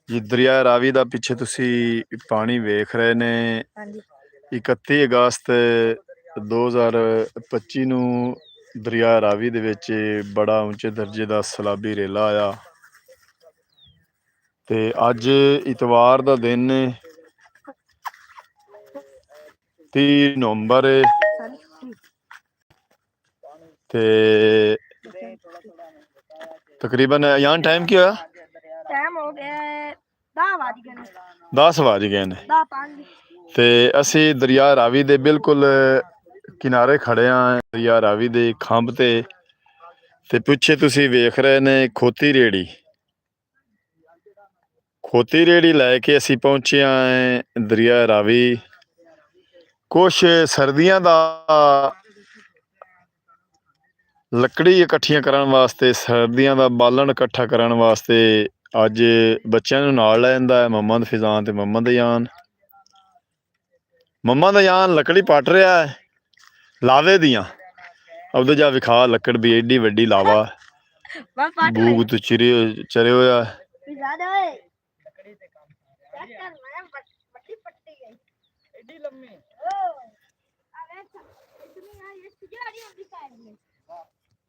ਜੀ ਦਰਿਆ ਰਾਵੀ ਦਾ ਪਿੱਛੇ ਤੁਸੀਂ ਪਾਣੀ ਵੇਖ ਰਹੇ ਨੇ। ਹਾਂਜੀ 31 ਅਗਸਤ 2025 ਨੂੰ ਦਰਿਆ ਰਾਵੀ ਦੇ ਵਿੱਚ ਬੜਾ ਉੱਚੇ ਦਰਜੇ ਦਾ ਸੈਲਾਬੀ ਰੇਲਾ ਆਇਆ ਤੇ ਅੱਜ ਇਤਵਾਰ ਦਾ ਦਿਨ 30 ਨਵੰਬਰ ਤੇ ਤਕਰੀਬਨ ਯਾਨ ਟਾਈਮ ਕੀ ਹੋਇਆ? ਟਾਈਮ ਹੋ ਗਿਆ 10 ਵੱਜ ਗਏ ਨੇ। 10 ਵੱਜ ਗਏ ਨੇ 10:05 ਤੇ ਅਸੀਂ ਦਰਿਆ ਰਾਵੀ ਦੇ ਬਿਲਕੁਲ ਕਿਨਾਰੇ ਖੜੇ ਹਾਂ। ਦਰਿਆ ਰਾਵੀ ਦੇ ਖੰਭ ਤੇ ਪਿੱਛੇ ਤੁਸੀਂ ਵੇਖ ਰਹੇ ਨੇ ਖੋਤੀ ਰੇੜੀ। ਖੋਤੀ ਰੇੜੀ ਲੈ ਕੇ ਅਸੀਂ ਪਹੁੰਚੇ ਹਾਂ ਦਰਿਆ ਰਾਵੀ। ਕੁਛ ਸਰਦੀਆਂ ਦਾ ਲੱਕੜੀ ਇਕੱਠੀਆਂ ਕਰਨ ਵਾਸਤੇ, ਸਰਦੀਆਂ ਦਾ ਬਾਲਣ ਇਕੱਠਾ ਕਰਨ ਵਾਸਤੇ ਅੱਜ ਬੱਚਿਆਂ ਨੂੰ ਨਾਲ ਲੈ ਜਾਂਦਾ ਹੈ ਮੁਹੰਮਦ ਫਿਜ਼ਾਨ ਤੇ ਮੁਹੰਮਦ ਅਯਾਨ। ਮੁਹੰਮਦ ਅਯਾਨ ਲੱਕੜੀ ਪੱਟ ਰਿਹਾ ਹੈ ਲਾਵੇ ਦੀਆਂ। ਉਹਦੇ ਜਾ ਵਿਖਾ ਲੱਕੜ ਵੀ ਏਡੀ ਵੱਡੀ ਲਾਵਾ ਬੂਗ ਤੋਂ ਚਰੇ ਹੋਇਆ।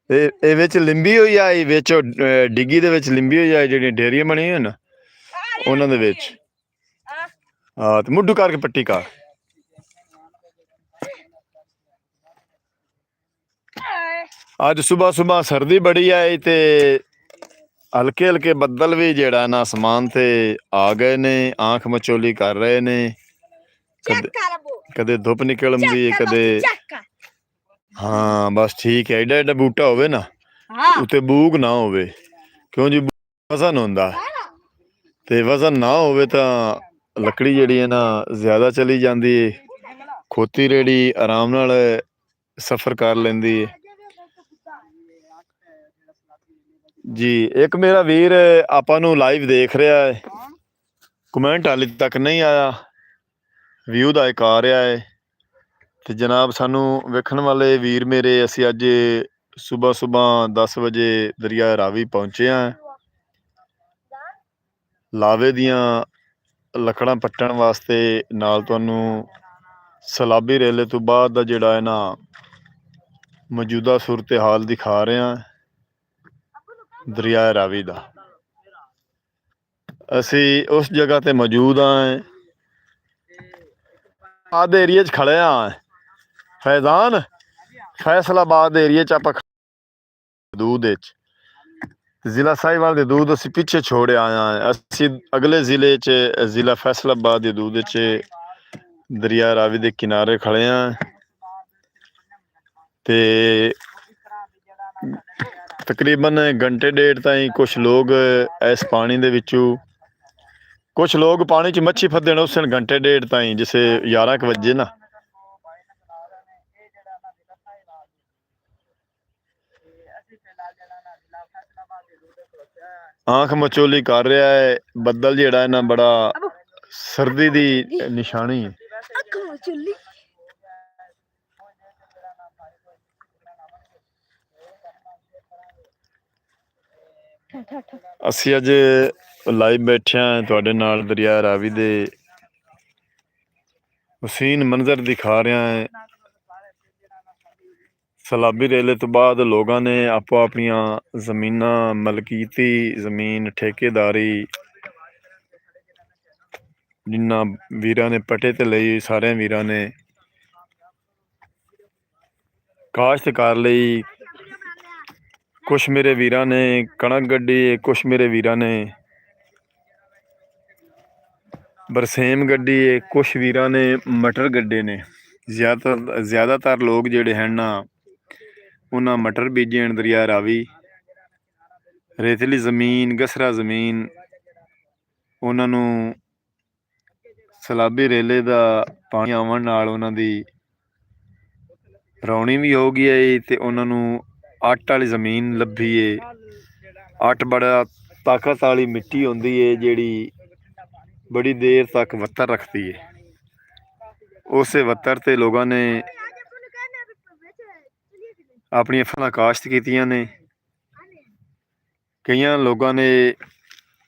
ਇਹ ਵਿੱਚ ਲਿੰਬੀ ਹੋਈ ਆ, ਵਿੱਚ ਡਿੱਗੀ ਦੇ ਵਿੱਚ ਲਿੰਬੀ ਹੋਈ ਆ, ਜਿਹੜੀਆਂ ਡੇਰੀਆਂ ਬਣੀਆਂ ਹੋਈਆਂ ਨਾ ਉਹਨਾਂ ਦੇ ਵਿੱਚ। ਹਾਂ ਤੇ ਮੁੱਢੂ ਕਰਕੇ ਪੱਟੀ ਕਰ। ਅੱਜ ਸੁਬਹ ਸਰਦੀ ਬੜੀ ਆਈ ਤੇ ਹਲਕੇ ਹਲਕੇ ਬੱਦਲ ਵੀ ਜਿਹੜਾ ਨਾ ਅਸਮਾਨ ਤੇ ਆ ਗਏ ਨੇ, ਆਂਖ ਮਚੋਲੀ ਕਰ ਰਹੇ ਨੇ। ਕਦੇ ਧੁੱਪ ਨਿਕਲ ਆਉਂਦੀ ਹੈ, ਕਦੇ ਹਾਂ ਬਸ ਠੀਕ ਹੈ। ਏਡਾ ਏਡਾ ਬੂਟਾ ਹੋਵੇ ਨਾ ਉੱਤੇ ਬੂਗ ਨਾ ਹੋਵੇ, ਕਿਉਂ ਜੀ ਵਜ਼ਨ ਹੁੰਦਾ ਤੇ ਵਜ਼ਨ ਨਾ ਹੋਵੇ ਤਾਂ ਲੱਕੜੀ ਜਿਹੜੀ ਹੈ ਨਾ ਜ਼ਿਆਦਾ ਚਲੀ ਜਾਂਦੀ ਹੈ। ਖੋਤੀ ਰੇੜੀ ਆਰਾਮ ਨਾਲ ਸਫ਼ਰ ਕਰ ਲੈਂਦੀ ਹੈ ਜੀ। ਇੱਕ ਮੇਰਾ ਵੀਰ ਆਪਾਂ ਨੂੰ ਲਾਈਵ ਦੇਖ ਰਿਹਾ ਹੈ, ਕਮੈਂਟ ਹਾਲੇ ਤੱਕ ਨਹੀਂ ਆਇਆ, ਵਿਊ ਦਾ ਇੱਕ ਆ ਰਿਹਾ ਹੈ। ਤੇ ਜਨਾਬ ਸਾਨੂੰ ਵੇਖਣ ਵਾਲੇ ਵੀਰ ਮੇਰੇ, ਅਸੀਂ ਅੱਜ ਸੁਬਹ 10 ਵਜੇ ਦਰਿਆ ਰਾਵੀ ਪਹੁੰਚੇ ਹਾਂ। ਲਾਵੇ ਦੀਆਂ ਲੱਕੜਾਂ ਪੱਟਣ ਵਾਸਤੇ ਨਾਲ ਤੁਹਾਨੂੰ ਸੈਲਾਬੀ ਰੇਲੇ ਤੋਂ ਬਾਅਦ ਦਾ ਜਿਹੜਾ ਹੈ ਨਾ ਮੌਜੂਦਾ ਸੂਰਤ ਹਾਲ ਦਿਖਾ ਰਿਹਾ ਦਰਿਆ ਰਾਵੀ ਦਾ। ਅਸੀਂ ਉਸ ਜਗ੍ਹਾ ਤੇ ਮੌਜੂਦ ਹਾਂ ਆਦ ਏਰੀਏ 'ਚ ਖੜੇ ਹਾਂ। ਫੈਜ਼ਾਨ ਫੈਸਲਾਬਾਦ ਏਰੀਏ 'ਚ ਆਪਾਂ ਹਦੂਦ ਵਿੱਚ ਜ਼ਿਲ੍ਹਾ ਸਾਹੀਵਾਲ ਦੀ ਹਦੂਦ ਅਸੀਂ ਪਿੱਛੇ ਛੋੜ ਆਇਆ। ਅਸੀਂ ਅਗਲੇ ਜ਼ਿਲ੍ਹੇ 'ਚ ਜ਼ਿਲ੍ਹਾ ਫੈਸਲਾਬਾਦ ਦੀ ਹਦੂਦ 'ਚ ਦਰਿਆ ਰਾਵੀ ਦੇ ਕਿਨਾਰੇ ਖੜੇ ਹਾਂ ਤੇ ਤਕਰੀਬਨ ਘੰਟੇ ਡੇਢ ਤਾਈਂ ਕੁਛ ਲੋਕ ਇਸ ਪਾਣੀ ਦੇ ਵਿੱਚੋਂ, ਕੁਛ ਲੋਕ ਪਾਣੀ 'ਚ ਮੱਛੀ ਫੱਦਣ ਉਸ ਦਿਨ ਘੰਟੇ ਡੇਢ ਤਾਈਂ, ਜਿਸੇ 11 ਕੁ ਵਜੇ ਨਾ ਆਂਖ ਮਚੋਲੀ ਕਰ ਰਿਹਾ ਹੈ। ਬੱਦਲ ਜਿਹੜਾ ਨਾ ਬੜਾ ਸਰਦੀ ਦੀ ਨਿਸ਼ਾਨੀ ਹੈ। ਅਸੀਂ ਅੱਜ ਲਾਈਵ ਬੈਠੇ ਹਾਂ ਤੁਹਾਡੇ ਨਾਲ ਦਰਿਆ ਰਾਵੀ ਦੇ ਹਸੀਨ ਮੰਜ਼ਰ ਦਿਖਾ ਰਿਹਾ ਹੈ। ਸੈਲਾਬੀ ਰੇਲੇ ਤੋਂ ਬਾਅਦ ਲੋਕਾਂ ਨੇ ਆਪੋ ਆਪਣੀਆਂ ਜ਼ਮੀਨਾਂ, ਮਲਕੀਤੀ ਜ਼ਮੀਨ, ਠੇਕੇਦਾਰੀ ਜਿਨ੍ਹਾਂ ਵੀਰਾਂ ਨੇ ਪੱਟੇ ਤੇ ਲਈ, ਸਾਰਿਆਂ ਵੀਰਾਂ ਨੇ ਕਾਸ਼ਤਕਾਰ ਲਈ। ਕੁਛ ਮੇਰੇ ਵੀਰਾਂ ਨੇ ਕਣਕ ਗੱਡੀ, ਕੁਛ ਮੇਰੇ ਵੀਰਾਂ ਨੇ ਬਰਸੇਮ ਗੱਡੀ, ਕੁਛ ਵੀਰਾਂ ਨੇ ਮਟਰ ਗੱਡੇ ਨੇ। ਜ਼ਿਆਦਾਤਰ ਲੋਕ ਜਿਹੜੇ ਹਨ ਨਾ ਉਹਨਾਂ ਮਟਰ ਬੀਜੇ ਹਨ। ਦਰਿਆ ਰਾਵੀ ਰੇਤਲੀ ਜ਼ਮੀਨ, ਗਸਰਾ ਜ਼ਮੀਨ, ਉਹਨਾਂ ਨੂੰ ਸੈਲਾਬੀ ਰੇਲੇ ਦਾ ਪਾਣੀ ਆਉਣ ਨਾਲ ਉਹਨਾਂ ਦੀ ਰੌਣੀ ਵੀ ਹੋ ਗਈ ਹੈ ਤੇ ਉਹਨਾਂ ਨੂੰ ਅੱਟ ਵਾਲੀ ਜ਼ਮੀਨ ਲੱਭੀ ਏ। ਅੱਟ ਬੜਾ ਤਾਕਤ ਵਾਲੀ ਮਿੱਟੀ ਹੁੰਦੀ ਹੈ ਜਿਹੜੀ ਬੜੀ ਦੇਰ ਤੱਕ ਵੱਤਰ ਰੱਖਦੀ ਹੈ। ਉਸੇ ਵੱਤਰ ਤੇ ਲੋਕਾਂ ਨੇ ਆਪਣੀਆਂ ਫਸਲਾਂ ਕਾਸ਼ਤ ਕੀਤੀਆਂ ਨੇ। ਕਈਆਂ ਲੋਕਾਂ ਨੇ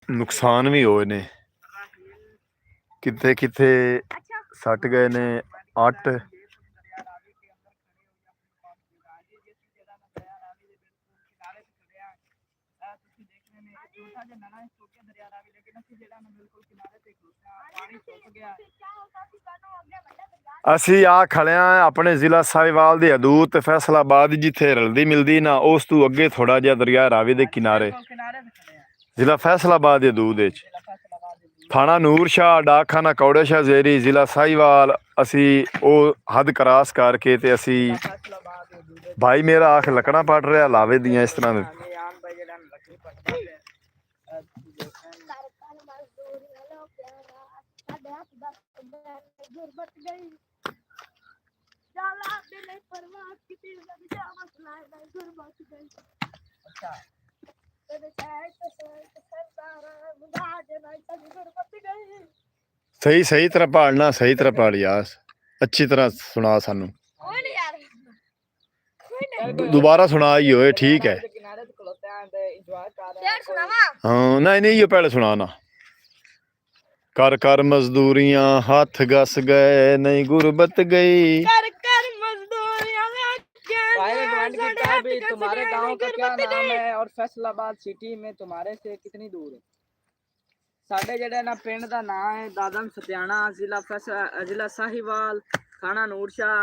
ਨੁਕਸਾਨ ਵੀ ਹੋਏ ਨੇ। ਕਿੱਥੇ ਕਿੱਥੇ ਸੱਟ ਗਏ ਨੇ ਅੱਟ। ਅਸੀਂ ਆ ਖੜਿਆ ਆਪਣੇ ਜ਼ਿਲ੍ਹਾ ਸਾਹੀਵਾਲ ਦੀ ਹਦੂਦ ਤੇ ਫੈਸਲਾਬਾਦ ਜਿੱਥੇ ਰਲਦੀ ਮਿਲਦੀ ਨਾ ਉਸ ਤੋਂ ਅੱਗੇ ਥੋੜਾ ਜਿਹਾ ਦਰਿਆ ਰਾਵੀ ਦੇ ਕਿਨਾਰੇ ਜ਼ਿਲ੍ਹਾ ਫੈਸਲਾਬਾਦ ਦੀ ਹਦੂਦ ਵਿੱਚ ਥਾਣਾ ਨੂਰ ਸ਼ਾਹ ਡਾਕਖਾਨਾ ਕੌੜੇ ਸ਼ਾਹ ਜ਼ੇਰੀ ਜ਼ਿਲ੍ਹਾ ਸਾਹੀਵਾਲ। ਅਸੀਂ ਉਹ ਹੱਦ ਕਰਾਸ ਕਰਕੇ ਤੇ ਅਸੀਂ ਭਾਈ ਮੇਰਾ ਆਖ ਲੱਕੜਾਂ ਪੱਟ ਰਿਹਾ ਲਾਵੇ ਦੀਆਂ ਇਸ ਤਰ੍ਹਾਂ ਦੇ। सही सही तरह पढ़ना, सही तरह पढ़ यार, अच्छी तरह सुना सानू। दोबारा सुना ही होए ठीक है। हाँ नहीं नहीं ये पहले सुनाना। कर कर मजदूरियां हाथ घस गए नहीं गुरबत गई। कर कर मजदूरियां भी तुम्हारे गांव का क्या नाम है और फैसलाबाद सिटी में तुम्हारे से कितनी दूर है? साडे जेड़ा ना पिंड दा नाम है दादम सत्याना, जिला साहिवाल, थाना नूरशाह,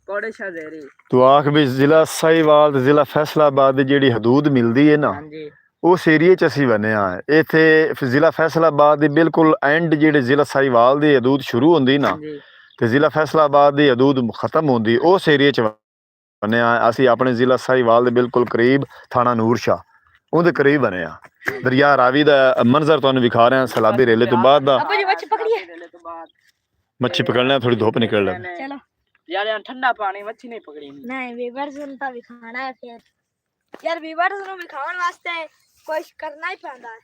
कौड़े शाह ज़ेरी। तो आख भी जिला साहिवाल जिला फैसलाबाद दी जेड़ी हदूद मिलदी है ना उस एरिए च असीं बने आ। इत्थे जिला फैसलाबाद दी बिल्कुल एंड जेड़े जिला साहिवाल दी हदूद शुरू होंदी ना ते जिला फैसलाबाद दी हदूद खत्म होंदी उस एरिए च बने आ। असीं अपने जिला साहिवाल दे बिल्कुल करीब थाना नूरशाह उहदे करीब बने आ। दरिया रावी दा मंजर तुहानू विखा रहे हैं सैलाबी रेले तो बाद दा। मच्छी पकड़ना थोड़ी धुप निकल लगे। चलो यार ठंडा पानी मच्छी नहीं पकड़ी नहीं व्यूअर्स ਨੂੰ ਤਾਂ ਵਿਖਾਣਾ ਹੈ ਫਿਰ यार व्यूअर्स ਨੂੰ ਵਿਖਾਉਣ ਵਾਸਤੇ कोशिश करना ही पैंदा है।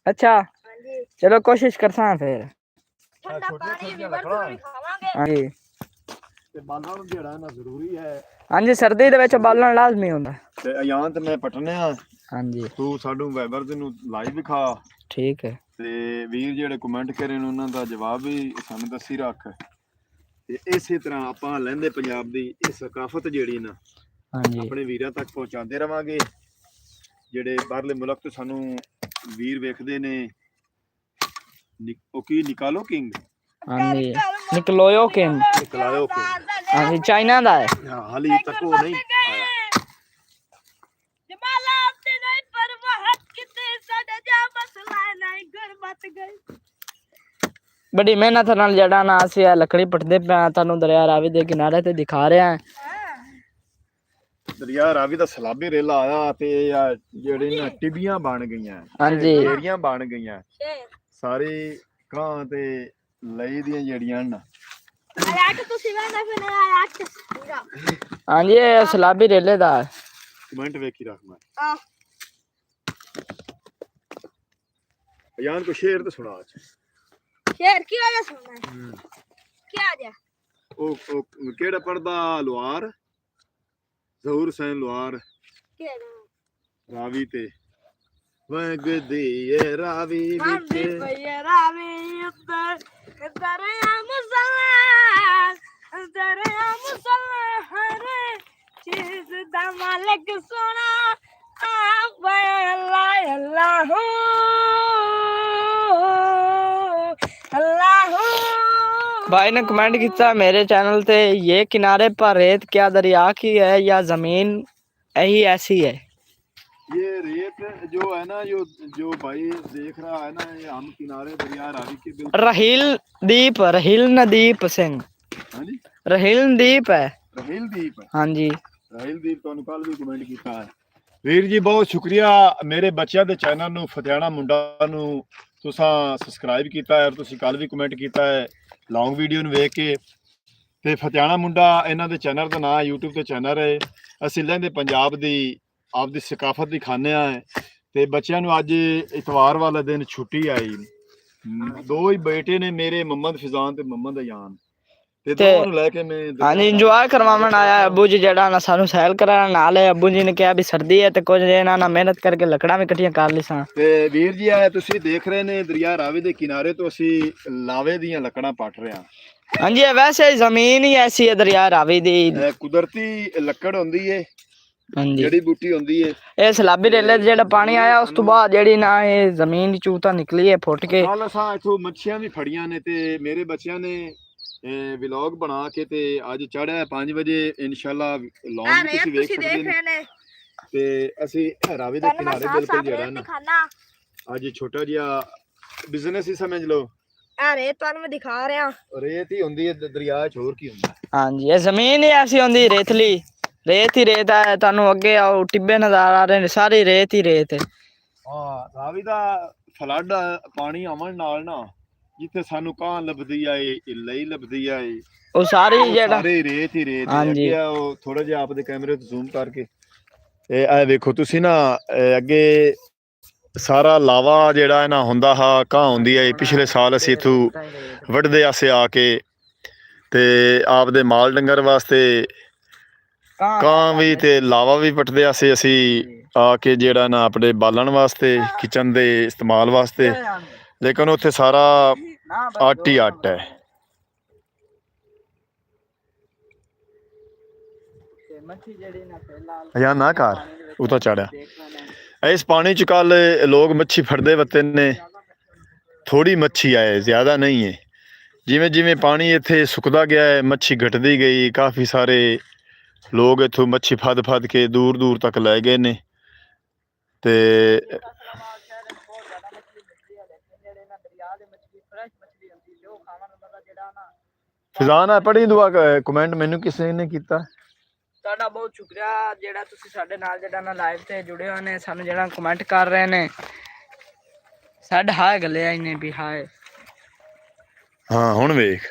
अच्छा हां जी चलो कोशिश करसा फिर। ठंडा पानी व्यूअर्स ਨੂੰ ਵਿਖਾਵਾਂਗੇ। हां जी ਤੇ ਬਾਲਾਂ ਨੂੰ ਜਿਹੜਾ ਨਾ ਜ਼ਰੂਰੀ ਹੈ। हां जी सर्दी ਦੇ ਵਿੱਚ ਬਾਲਣ ਲਾਜ਼ਮੀ ਹੁੰਦਾ ਤੇ ਅਯਾਂ ਤੇ ਮੈਂ ਪਟਨੇ ਆ। हां जी ਤੂੰ ਸਾਨੂੰ ਵੈਬਰਸ ਨੂੰ ਲਾਈਵ ਵਿਖਾ ठीक है। ਤੇ ਵੀਰ ਜਿਹੜੇ ਕਮੈਂਟ ਕਰੇ ਨੇ ਉਹਨਾਂ ਦਾ ਜਵਾਬ ਵੀ ਸਾਨੂੰ ਦੱਸੀ ਰੱਖ। ਤੇ ਇਸੇ ਤਰ੍ਹਾਂ ਆਪਾਂ ਲਹਿੰਦੇ ਪੰਜਾਬ ਦੀ ਇਹ ਸਕਾਫਤ ਜਿਹੜੀ ਨਾ हां जी ਆਪਣੇ ਵੀਰਾਂ ਤੱਕ ਪਹੁੰਚਾਉਂਦੇ ਰਵਾਂਗੇ। ਜਿਹੜੇ ਬਾਹਰਲੇ ਮੁਲਕ ਤੋਂ ਸਾਨੂੰ ਵੀਰ ਵੇਖਦੇ ਨੇ ਉਹ ਕੀ ਨਿਕਾਲੋ ਕਿੰਗ। हां जी निकलोयो किंग ਨਿਕਲਾਇਓ ਕਿੰਗ। हां जी चाइना दा है। ਹਾਲੀ ਤੱਕ ਉਹ ਨਹੀਂ ਆਇਆ। ਜਮਾਲਾਤ ਦੀ ਨਹੀਂ ਪਰਵਾਹ ਕਿਤੇ ਸਾਡਾ ਜਾ ਮਸਲਾ ਨਹੀਂ ਗੁਰਬਤ ਗਈ। बड़ी मेहनत नाल जड़ा ना ਅਸੀਂ ਇਹ ਲੱਕੜੀ ਪਟਦੇ ਪਿਆ ਤੁਹਾਨੂੰ ਦਰਿਆ ਰਾਵੀ ਦੇ ਕਿਨਾਰੇ ਤੇ ਦਿਖਾ ਰਿਹਾ ਹਾਂ। ਦਰਿਆ ਰਾਵੀ ਦਾ ਸਲਾਬੀ ਰੇਲਾ ਆਇਆ ਤੇ ਜਿਹੜੇ ਨਾ ਟਿੱਬੀਆਂ ਬਣ ਗਈਆਂ। ਹਾਂਜੀ ਏਰੀਆਂ ਬਣ ਗਈਆਂ ਸਾਰੇ ਕਾਂ ਤੇ ਲਈ ਦੀਆਂ ਜਿਹੜੀਆਂ ਨਾ ਆਇਆ ਤੁਸੀਂ ਵੇਖਣਾ ਫਿਰ ਆਇਆ ਪੂਰਾ। हां जी ਇਹ ਸਲਾਬੀ ਰੇਲੇ ਦਾ ਹੈ। ਕਮੈਂਟ ਵੇਖੀ ਰੱਖ ਮੈਂ ਆ ਬਿਆਨ ਕੋ ਸ਼ੇਰ ਤੇ ਸੁਣਾ ਅੱਜ। ਸ਼ੇਰ ਕੀ ਵਜ੍ਹਾ ਸੁਣਨਾ ਹੈ ਕੀ ਆ ਜਾ ਉਹ ਕਿਹੜਾ ਪੜਦਾ ਲੁਹਾਰ ਜ਼ਹੂਰ ਹੁਸੈਨ ਲੁਹਾਰ ਕਿਹੜਾ ਰਾਵੀ ਤੇ ਵਗਦੀ ਏ ਰਾਵੀ ਵਿੱਚ ਆਂਦੀ ਪਈ ਰਾਵੀ ਉੱਤੇ ਦਰਿਆ ਮੁਸਲਮਾਨ ਦਰਿਆ ਮੁਸਲਮਾਨ ਹਰ ਚੀਜ਼ ਦਾ ਮਾਲਕ ਸੋਨਾ ਆ ਵੇ ਅੱਲਾਹ ਅੱਲਾਹ ਅੱਲਾਹ। भाई ने कमेंट किया मेरे चैनल पे ये किनारे पर रेत क्या दरिया की है या जमीन यही ऐसी है। ये रेत जो है ना जो भाई देख रहा है ना ये हम किनारे दरिया रावी के बिल्कुल रहील नदीप सिंह हाँ जी रहील नदीप है। राहिल दीप हाँ जी ਰਾਹਿਲ ਦੀਪ ਤੁਹਾਨੂੰ ਕੱਲ ਵੀ ਕਮੈਂਟ ਕੀਤਾ ਹੈ। ਵੀਰ ਜੀ ਬਹੁਤ ਸ਼ੁਕਰੀਆ ਮੇਰੇ ਬੱਚਿਆਂ ਦੇ ਚੈਨਲ ਨੂੰ ਫਤਿਆਣਾ ਮੁੰਡਾ ਨੂੰ ਤੁਸੀਂ ਸਬਸਕ੍ਰਾਈਬ ਕੀਤਾ ਹੈ। ਤੁਸੀਂ ਕੱਲ ਵੀ ਕਮੈਂਟ ਕੀਤਾ ਹੈ ਲੌਂਗ ਵੀਡੀਓ ਨੂੰ ਵੇਖ ਕੇ। ਤੇ ਫਤਿਆਣਾ ਮੁੰਡਾ ਇਹਨਾਂ ਦੇ ਚੈਨਲ ਦਾ ਨਾਮ YouTube ਤੇ ਚੈਨਲ ਹੈ। ਅਸੀਂ ਲਹਿੰਦੇ ਪੰਜਾਬ ਦੀ ਆਪਦੀ ਸਕਾਫਤ ਦਿਖਾਉਂਦੇ ਆ। ਤੇ ਬੱਚਿਆਂ ਨੂੰ ਅੱਜ ਇਤਵਾਰ ਵਾਲਾ ਦਿਨ ਛੁੱਟੀ ਆਈ। ਦੋ ਹੀ ਬੇਟੇ ਨੇ ਮੇਰੇ ਮੁਹੰਮਦ ਫਿਜ਼ਾਨ ਤੇ ਮੁਹੰਮਦ ਅਯਾਨ। ਤੇ ਤੇ ਦੋਵਾਂ ਨੂੰ ਲੈ ਕੇ ਮੈਂ ਹਾਂਜੀ ਇੰਜੋਏ ਕਰਵਾਉਣ ਆਇਆ ਅੱਬੂ ਜੀ ਜਿਹੜਾ ਨਾ ਸਾਨੂੰ ਸੈਲ ਕਰਾਉਣ ਨਾਲ ਹੈ। ਅੱਬੂ ਜੀ ਨੇ ਕਿਹਾ ਵੀ ਸਰਦੀ ਹੈ ਤੇ ਕੁਝ ਇਹਨਾਂ ਨਾਲ ਮਿਹਨਤ ਕਰਕੇ ਲੱਕੜਾਂ ਵੀ ਇਕੱਠੀਆਂ ਕਰ ਲਈਆਂ। ਤੇ ਵੀਰ ਜੀ ਆ ਤੁਸੀਂ ਦੇਖ ਰਹੇ ਨੇ ਦਰਿਆ ਰਾਵੀ ਦੇ ਕਿਨਾਰੇ ਤੋਂ ਅਸੀਂ ਲਾਵੇ ਦੀਆਂ ਲੱਕੜਾਂ ਪੱਟ ਰਹੇ ਹਾਂ। ਹਾਂਜੀ ਇਹ ਵੈਸੇ ਜ਼ਮੀਨ ਹੀ ਐਸੀ ਹੈ ਦਰਿਆ ਰਾਵੀ ਦੀ। ਇਹ ਕੁਦਰਤੀ ਲੱਕੜ ਹੁੰਦੀ ਏ, ਹਾਂਜੀ ਜੜੀ ਬੂਟੀ ਹੁੰਦੀ ਏ। ਇਹ ਸਲਾਬੀ ਰੇਲੇ ਤੇ ਜਿਹੜਾ ਪਾਣੀ ਆਇਆ ਉਸ ਤੋਂ ਬਾਅਦ ਜਿਹੜੀ ਨਾ ਇਹ ਜ਼ਮੀਨ ਦੀ ਚੂਤਾ ਨਿਕਲੀ ਹੈ ਫੁੱਟ ਕੇ। ਕੱਲ ਅਸਾਂ ਇੱਥੋਂ ਮੱਛੀਆਂ ਵੀ ਫੜੀਆਂ ਨੇ ਤੇ ਮੇਰੇ ਬੱਚਿਆਂ ਨੇ ਵਲੌਗ ਬਣਾ ਕੇ ਤੇ ਅੱਜ ਚੜ੍ਹਿਆ 5 ਵਜੇ ਇਨਸ਼ਾਅੱਲਾ ਲੌਂਗ ਵੀ ਤੁਸੀਂ ਵੇਖ ਸਕਦੇ ਨੇ। ਤੇ ਅਸੀਂ ਰਾਵੀ ਦੇ ਕਿਨਾਰੇ ਬਿਲਕੁਲ ਜਿਹੜਾ ਨਾ ਅੱਜ ਛੋਟਾ ਜਿਹਾ ਬਿਜ਼ਨਸ ਹੀ ਸਮਝ ਲਓ। ਰੇਤ ਤੁਹਾਨੂੰ ਮੈਂ ਦਿਖਾ ਰਿਹਾ। ਰੇਤ ਹੀ ਹੁੰਦੀ ਹੈ ਦਰਿਆ ਚ, ਹੋਰ ਕੀ ਹੁੰਦਾ। ਹਾਂਜੀ ਇਹ ਜ਼ਮੀਨ ਹੀ ਐਸੀ ਹੁੰਦੀ ਰੇਤਲੀ, ਰੇਤ ਹੀ ਰੇਤ ਹੈ। ਤੁਹਾਨੂੰ ਅੱਗੇ ਆਓ ਟਿੱਬੇ ਨਜ਼ਰ ਆ ਰਹੇ ਨੇ, ਸਾਰੀ ਰੇਤ ਹੀ ਰੇਤ ਹੈ। ਹਾਂ ਰਾਵੀ ਦਾ ਫਲੱਡ ਪਾਣੀ ਆਉਣ ਨਾਲ ਨਾ ਜਿੱਥੇ ਸਾਨੂੰ ਕਾਂ ਲੱਭਦੀ ਆਏ, ਲਈ ਲੱਭਦੀ ਆਏ, ਉਹ ਸਾਰੀ ਜਿਹੜਾ ਸਾਰੇ ਰੇਤ ਹੀ ਰੇਤ ਹਾਂਜੀ ਅੱਗੇ ਉਹ ਥੋੜਾ ਜਿਹਾ ਆਪਦੇ ਕੈਮਰੇ ਤੋਂ ਜ਼ੂਮ ਕਰਕੇ ਇਹ ਵੇਖੋ ਤੁਸੀਂ ਨਾ ਅੱਗੇ ਸਾਰਾ ਲਾਵਾ ਜਿਹੜਾ ਨਾ ਹੁੰਦਾ ਹਾ ਕਾਂ ਹੁੰਦੀ ਹੈ। ਪਿਛਲੇ ਸਾਲ ਅਸੀਂ ਇੱਥੋਂ ਵੱਢਦੇ ਆਸੇ ਆ ਕੇ ਤੇ ਆਪਦੇ ਮਾਲ ਡੰਗਰ ਵਾਸਤੇ ਕਾਂ ਵੀ ਤੇ ਲਾਵਾ ਵੀ ਪੱਟਦੇ ਆਸੇ ਅਸੀਂ ਆ ਕੇ ਜਿਹੜਾ ਨਾ ਆਪਣੇ ਬਾਲਣ ਵਾਸਤੇ ਕਿਚਨ ਦੇ ਇਸਤੇਮਾਲ ਵਾਸਤੇ, ਲੇਕਿਨ ਉੱਥੇ ਸਾਰਾ ਅੱਟ ਹੀ ਅੱਟ ਹੈ। ਜਾਂ ਨਾ ਕਰ ਉਹ ਤਾਂ ਚੜਿਆ ਇਸ ਪਾਣੀ ਚ। ਕੱਲ ਲੋਕ ਮੱਛੀ ਫੜਦੇ ਵਤੇ ਨੇ, ਥੋੜੀ ਮੱਛੀ ਆਏ, ਜ਼ਿਆਦਾ ਨਹੀਂ ਹੈ। ਜਿਵੇਂ ਜਿਵੇਂ ਪਾਣੀ ਇੱਥੇ ਸੁੱਕਦਾ ਗਿਆ ਹੈ ਮੱਛੀ ਘਟਦੀ ਗਈ। ਕਾਫੀ ਸਾਰੇ ਲੋਕ ਇੱਥੋਂ ਮੱਛੀ ਫੱਦ ਫੱਦ ਕੇ ਦੂਰ ਦੂਰ ਤੱਕ ਲੈ ਗਏ ਨੇ। ਤੇ ਫਿਜ਼ਾਨ ਪੜ੍ਹੀ ਦੁਆ ਕਮੈਂਟ ਮੈਨੂੰ ਕਿਸੇ ਨੇ ਕੀਤਾ। ਤੁਹਾਡਾ ਬਹੁਤ ਸ਼ੁਕਰੀਆ ਜਿਹੜਾ ਤੁਸੀਂ ਸਾਡੇ ਨਾਲ ਜਿਹੜਾ ਨਾ ਲਾਈਵ ਤੇ ਜੁੜੇ ਹੋਏ ਨੇ, ਸਾਨੂੰ ਜਿਹੜਾ ਕਮੈਂਟ ਕਰ ਰਹੇ ਨੇ। ਸਾਡੇ ਹਾਏ ਗੱਲੇ ਆਈ ਨੇ ਵੀ ਹਾਏ। ਹਾਂ ਹੁਣ ਵੇਖ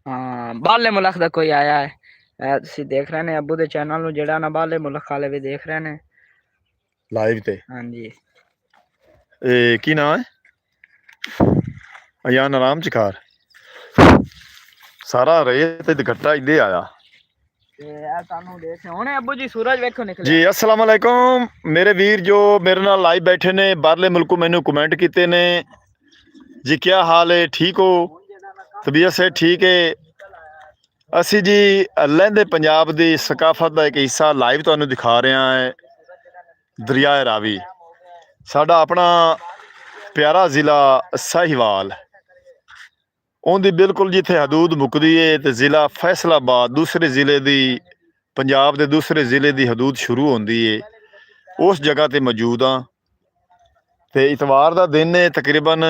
ਹਾਂ ਬਾਹਰਲੇ ਮੁਲਕ ਦਾ ਕੋਈ ਆਇਆ ਹੈ। ਤੁਸੀਂ ਦੇਖ ਰਹੇ ਨੇ ਅੱਬੂ ਦੇ ਚੈਨਲ ਨੂੰ, ਜਿਹੜਾ ਨਾ ਬਾਹਰਲੇ ਮੁਲਕ ਵਾਲੇ ਵੀ ਦੇਖ ਰਹੇ ਨੇ ਲਾਈਵ ਤੇ। ਹਾਂਜੀ ਇਹ ਕੀ ਨਾਂ ਹੈ? ਅਯਾਨ ਆਰਾਮ ਚਕਾਰ ਸਾਰਾ ਰੇਤ ਤੇ ਘੱਟਾ ਇੱਦੇ ਆਇਆ। ਹੁਣੇ ਅੱਬੂ ਜੀ ਸੂਰਜ ਵੇਖੋ ਨਿਕਲਿਆ ਜੀ। अस्सलाम वालेकुम मेरे वीर जो मेरे नाल लाइव बैठे ने बाहरले मुल्कों, मैनू कमेंट किए ने जी क्या हाल है, ठीक हो, तबीयत से ठीक है। असी जी लहंदे पंजाब की सकाफत का एक हिस्सा लाइव तुहानू दिखा रहे हैं। दरियाए रावी साडा अपना प्यारा ज़िला साहिवाल, उनकी बिल्कुल जिथे हदूद मुकदी है तो ज़िला फैसलाबाद दूसरे ज़िले की, पंजाब के दूसरे ज़िले की हदूद शुरू होती है, उस जगह पर मौजूद हाँ। तो इतवार का दिन है, तकरीबन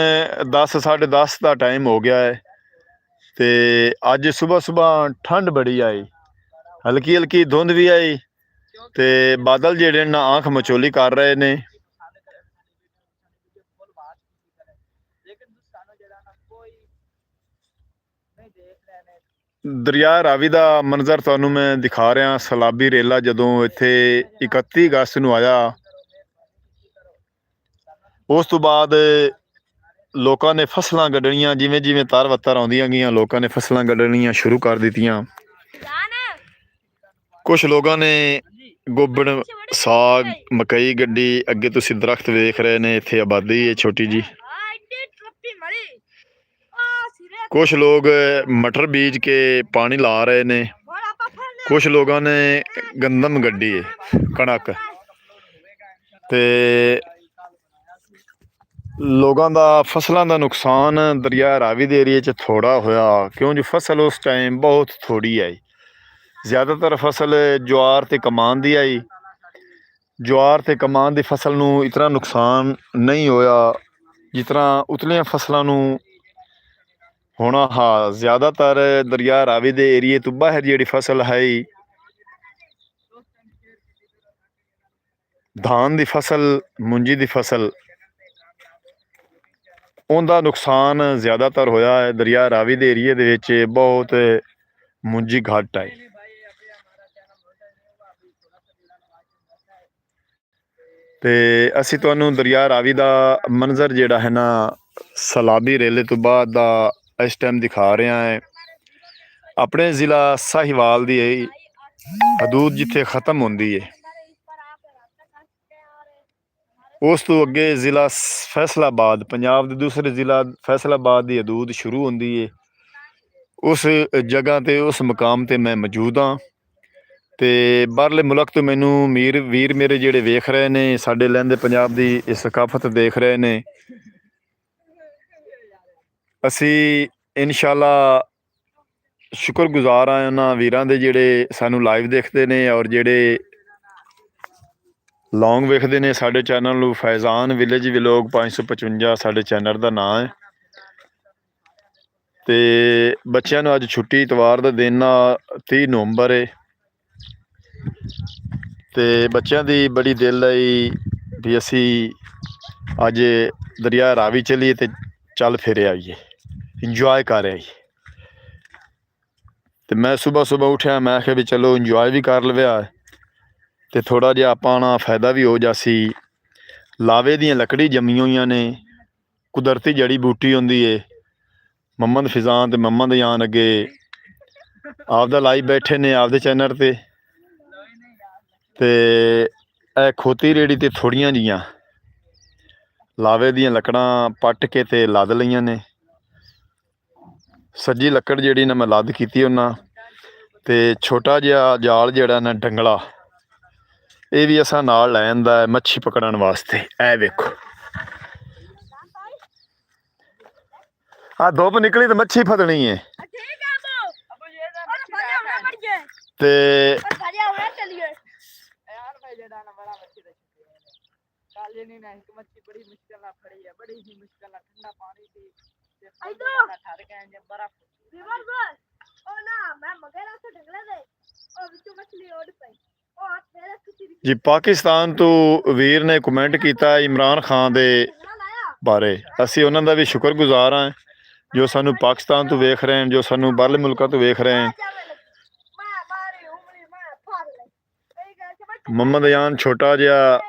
10 साढ़े 10 का टाइम हो गया है। तो अज सुबह सुबह ठंड बड़ी आई, हल्की हल्की धुंध भी आई, तो बादल जेडे ना आँख मचोली कर रहे ने। दरिया रावी का मंजर तुहानू मैं दिखा रहा। सलाबी रेला जदों इत्थे 31 अगस्त नूं आया, उस तो बाद लोगों ने फसलां गड्ढणियां, जिवें जिवें तर वत्तर आउंदियां गईयां लोगों ने फसलां गड्ढणियां शुरू कर दित्तियां। कुछ लोगों ने गोबड़, साग, मकई गड्डी, अगे तुसीं दरख्त वेख रहे ने, इत्थे आबादी है छोटी जी। कुछ लोग मटर बीज के पानी ला रहे ने, कुछ लोगों ने गंदम गड्डी है, कणक। ते लोगों का फसलों का नुकसान दरिया रावी के एरिए च थोड़ा होया, क्यों जो फसल उस टाइम बहुत थोड़ी आई। ज़्यादातर फसल ज्वार ते कमान दी आई। ज्वार ते कमान की फसल नूं इतना नुकसान नहीं होया जितना उतलियां फसलों नूं होना। हाँ ज़्यादातर दरिया रावी के एरिए तो बाहर जी फसल है, धान की फसल, मुंजी की फसल, उनका नुकसान ज़्यादातर होया है। दरिया रावी के एरिए दे विच बहुत मुंजी घट आई। तो असी तुहानू दरिया रावी का मंजर जिहड़ा है ना सलाबी रेले तो बाद दा इस टाइम दिखा रहे हैं। ਆਪਣੇ ਜ਼ਿਲ੍ਹਾ ਸਾਹੀਵਾਲ ਦੀ ਹਦੂਦ ਜਿੱਥੇ ਖਤਮ ਹੁੰਦੀ ਹੈ, ਉਸ ਤੋਂ ਅੱਗੇ ਜ਼ਿਲ੍ਹਾ ਫੈਸਲਾਬਾਦ, ਪੰਜਾਬ ਦੇ ਦੂਸਰੇ ਜ਼ਿਲ੍ਹਾ ਫੈਸਲਾਬਾਦ ਦੀ ਹਦੂਦ ਸ਼ੁਰੂ ਹੁੰਦੀ ਹੈ। ਉਸ ਜਗ੍ਹਾ 'ਤੇ, ਉਸ ਮੁਕਾਮ 'ਤੇ ਮੈਂ ਮੌਜੂਦ ਹਾਂ। ਅਤੇ ਬਾਹਰਲੇ ਮੁਲਕ ਤੋਂ ਮੈਨੂੰ ਵੀਰ ਮੇਰੇ ਜਿਹੜੇ ਵੇਖ ਰਹੇ ਨੇ, ਸਾਡੇ ਲਹਿੰਦੇ ਪੰਜਾਬ ਦੀ ਇਹ ਸਕਾਫਤ ਦੇਖ ਰਹੇ ਨੇ। ਅਸੀਂ ਇਨਸ਼ਾਅੱਲਾ ਸ਼ੁਕਰਗੁਜ਼ਾਰ ਹਾਂ ਉਹਨਾਂ ਵੀਰਾਂ ਦੇ ਜਿਹੜੇ ਸਾਨੂੰ ਲਾਈਵ ਦੇਖਦੇ ਨੇ ਔਰ ਜਿਹੜੇ ਲੌਂਗ ਵੇਖਦੇ ਨੇ ਸਾਡੇ ਚੈਨਲ ਨੂੰ। ਫੈਜ਼ਾਨ ਵਿਲੇਜ ਵਲੋਗ 555 ਸਾਡੇ ਚੈਨਲ ਦਾ ਨਾਂ ਹੈ। ਅਤੇ ਬੱਚਿਆਂ ਨੂੰ ਅੱਜ ਛੁੱਟੀ, ਇਤਵਾਰ ਦਾ ਦਿਨ ਆ, 30 ਨਵੰਬਰ ਹੈ। ਅਤੇ ਬੱਚਿਆਂ ਦੀ ਬੜੀ ਦਿਲ ਆਈ ਵੀ ਅਸੀਂ ਅੱਜ ਦਰਿਆ ਰਾਵੀ ਚੱਲੀਏ ਅਤੇ ਚੱਲ ਫਿਰ ਆਈਏ, ਇੰਜੋਏ ਕਰ ਆਈਏ। ਅਤੇ ਮੈਂ ਸੁਬਾਹ ਉੱਠਿਆ, ਮੈਂ ਆਖਿਆ ਵੀ ਚਲੋ ਇੰਜੋਏ ਵੀ ਕਰ ਲਵਿਆ ਅਤੇ ਥੋੜ੍ਹਾ ਜਿਹਾ ਆਪਾਂ ਨਾ ਫਾਇਦਾ ਵੀ ਹੋ ਜਾਸੀ। ਲਾਵੇ ਦੀਆਂ ਲੱਕੜੀ ਜੰਮੀਆਂ ਹੋਈਆਂ ਨੇ, ਕੁਦਰਤੀ ਜੜੀ ਬੂਟੀ ਹੁੰਦੀ ਏ। ਮੁਹੰਮਦ ਫਿਜ਼ਾਨ ਅਤੇ ਮੁਹੰਮਦ ਜਾਨ ਅੱਗੇ ਆਪਦਾ ਲਾਈਵ ਬੈਠੇ ਨੇ ਆਪਦੇ ਚੈਨਲ 'ਤੇ। ਅਤੇ ਇਹ ਖੋਤੀ ਰੇੜੀ 'ਤੇ ਥੋੜ੍ਹੀਆਂ ਜਿਹੀਆਂ ਲਾਵੇ ਦੀਆਂ ਲੱਕੜਾਂ ਪੱਟ ਕੇ ਅਤੇ ਲੱਦ ਲਈਆਂ ਨੇ। ਸੱਜੀ ਲੱਕੜ ਜਿਹੜੀ ਨਾ ਮੈਂ ਲੱਦ ਕੀਤੀ ਉਹਨਾਂ, ਅਤੇ ਛੋਟਾ ਜਿਹਾ ਜਾਲ ਜਿਹੜਾ ਨਾ ਡੰਗਲਾ, ਇਹ ਵੀ ਅਸਾਂ ਨਾਲ ਲੈ ਜਾਂਦਾ ਮੱਛੀ ਪਕੜਨ ਵਾਸਤੇ। ਇਹ ਵੇਖੋ, ਆਹ ਧੁੱਪ ਨਿਕਲੀ ਤਾਂ ਮੱਛੀ ਫੜਨੀ ਹੈ। ਤੇ ਜੀ ਪਾਕਿਸਤਾਨ ਤੋਂ ਵੀਰ ਨੇ ਕਮੈਂਟ ਕੀਤਾ ਇਮਰਾਨ ਖਾਨ ਦੇ ਬਾਰੇ। ਅਸੀਂ ਉਹਨਾਂ ਦਾ ਵੀ ਸ਼ੁਕਰਗੁਜ਼ਾਰ ਹਾਂ ਜੋ ਸਾਨੂੰ ਪਾਕਿਸਤਾਨ ਤੋਂ ਵੇਖ ਰਹੇ ਹਨ, ਜੋ ਸਾਨੂੰ ਬਾਹਰਲੇ ਮੁਲਕਾਂ ਤੋਂ ਵੇਖ ਰਹੇ ਹਨ। ਮੁਹੰਮਦ ਜਾਨ ਛੋਟਾ ਜਿਹਾ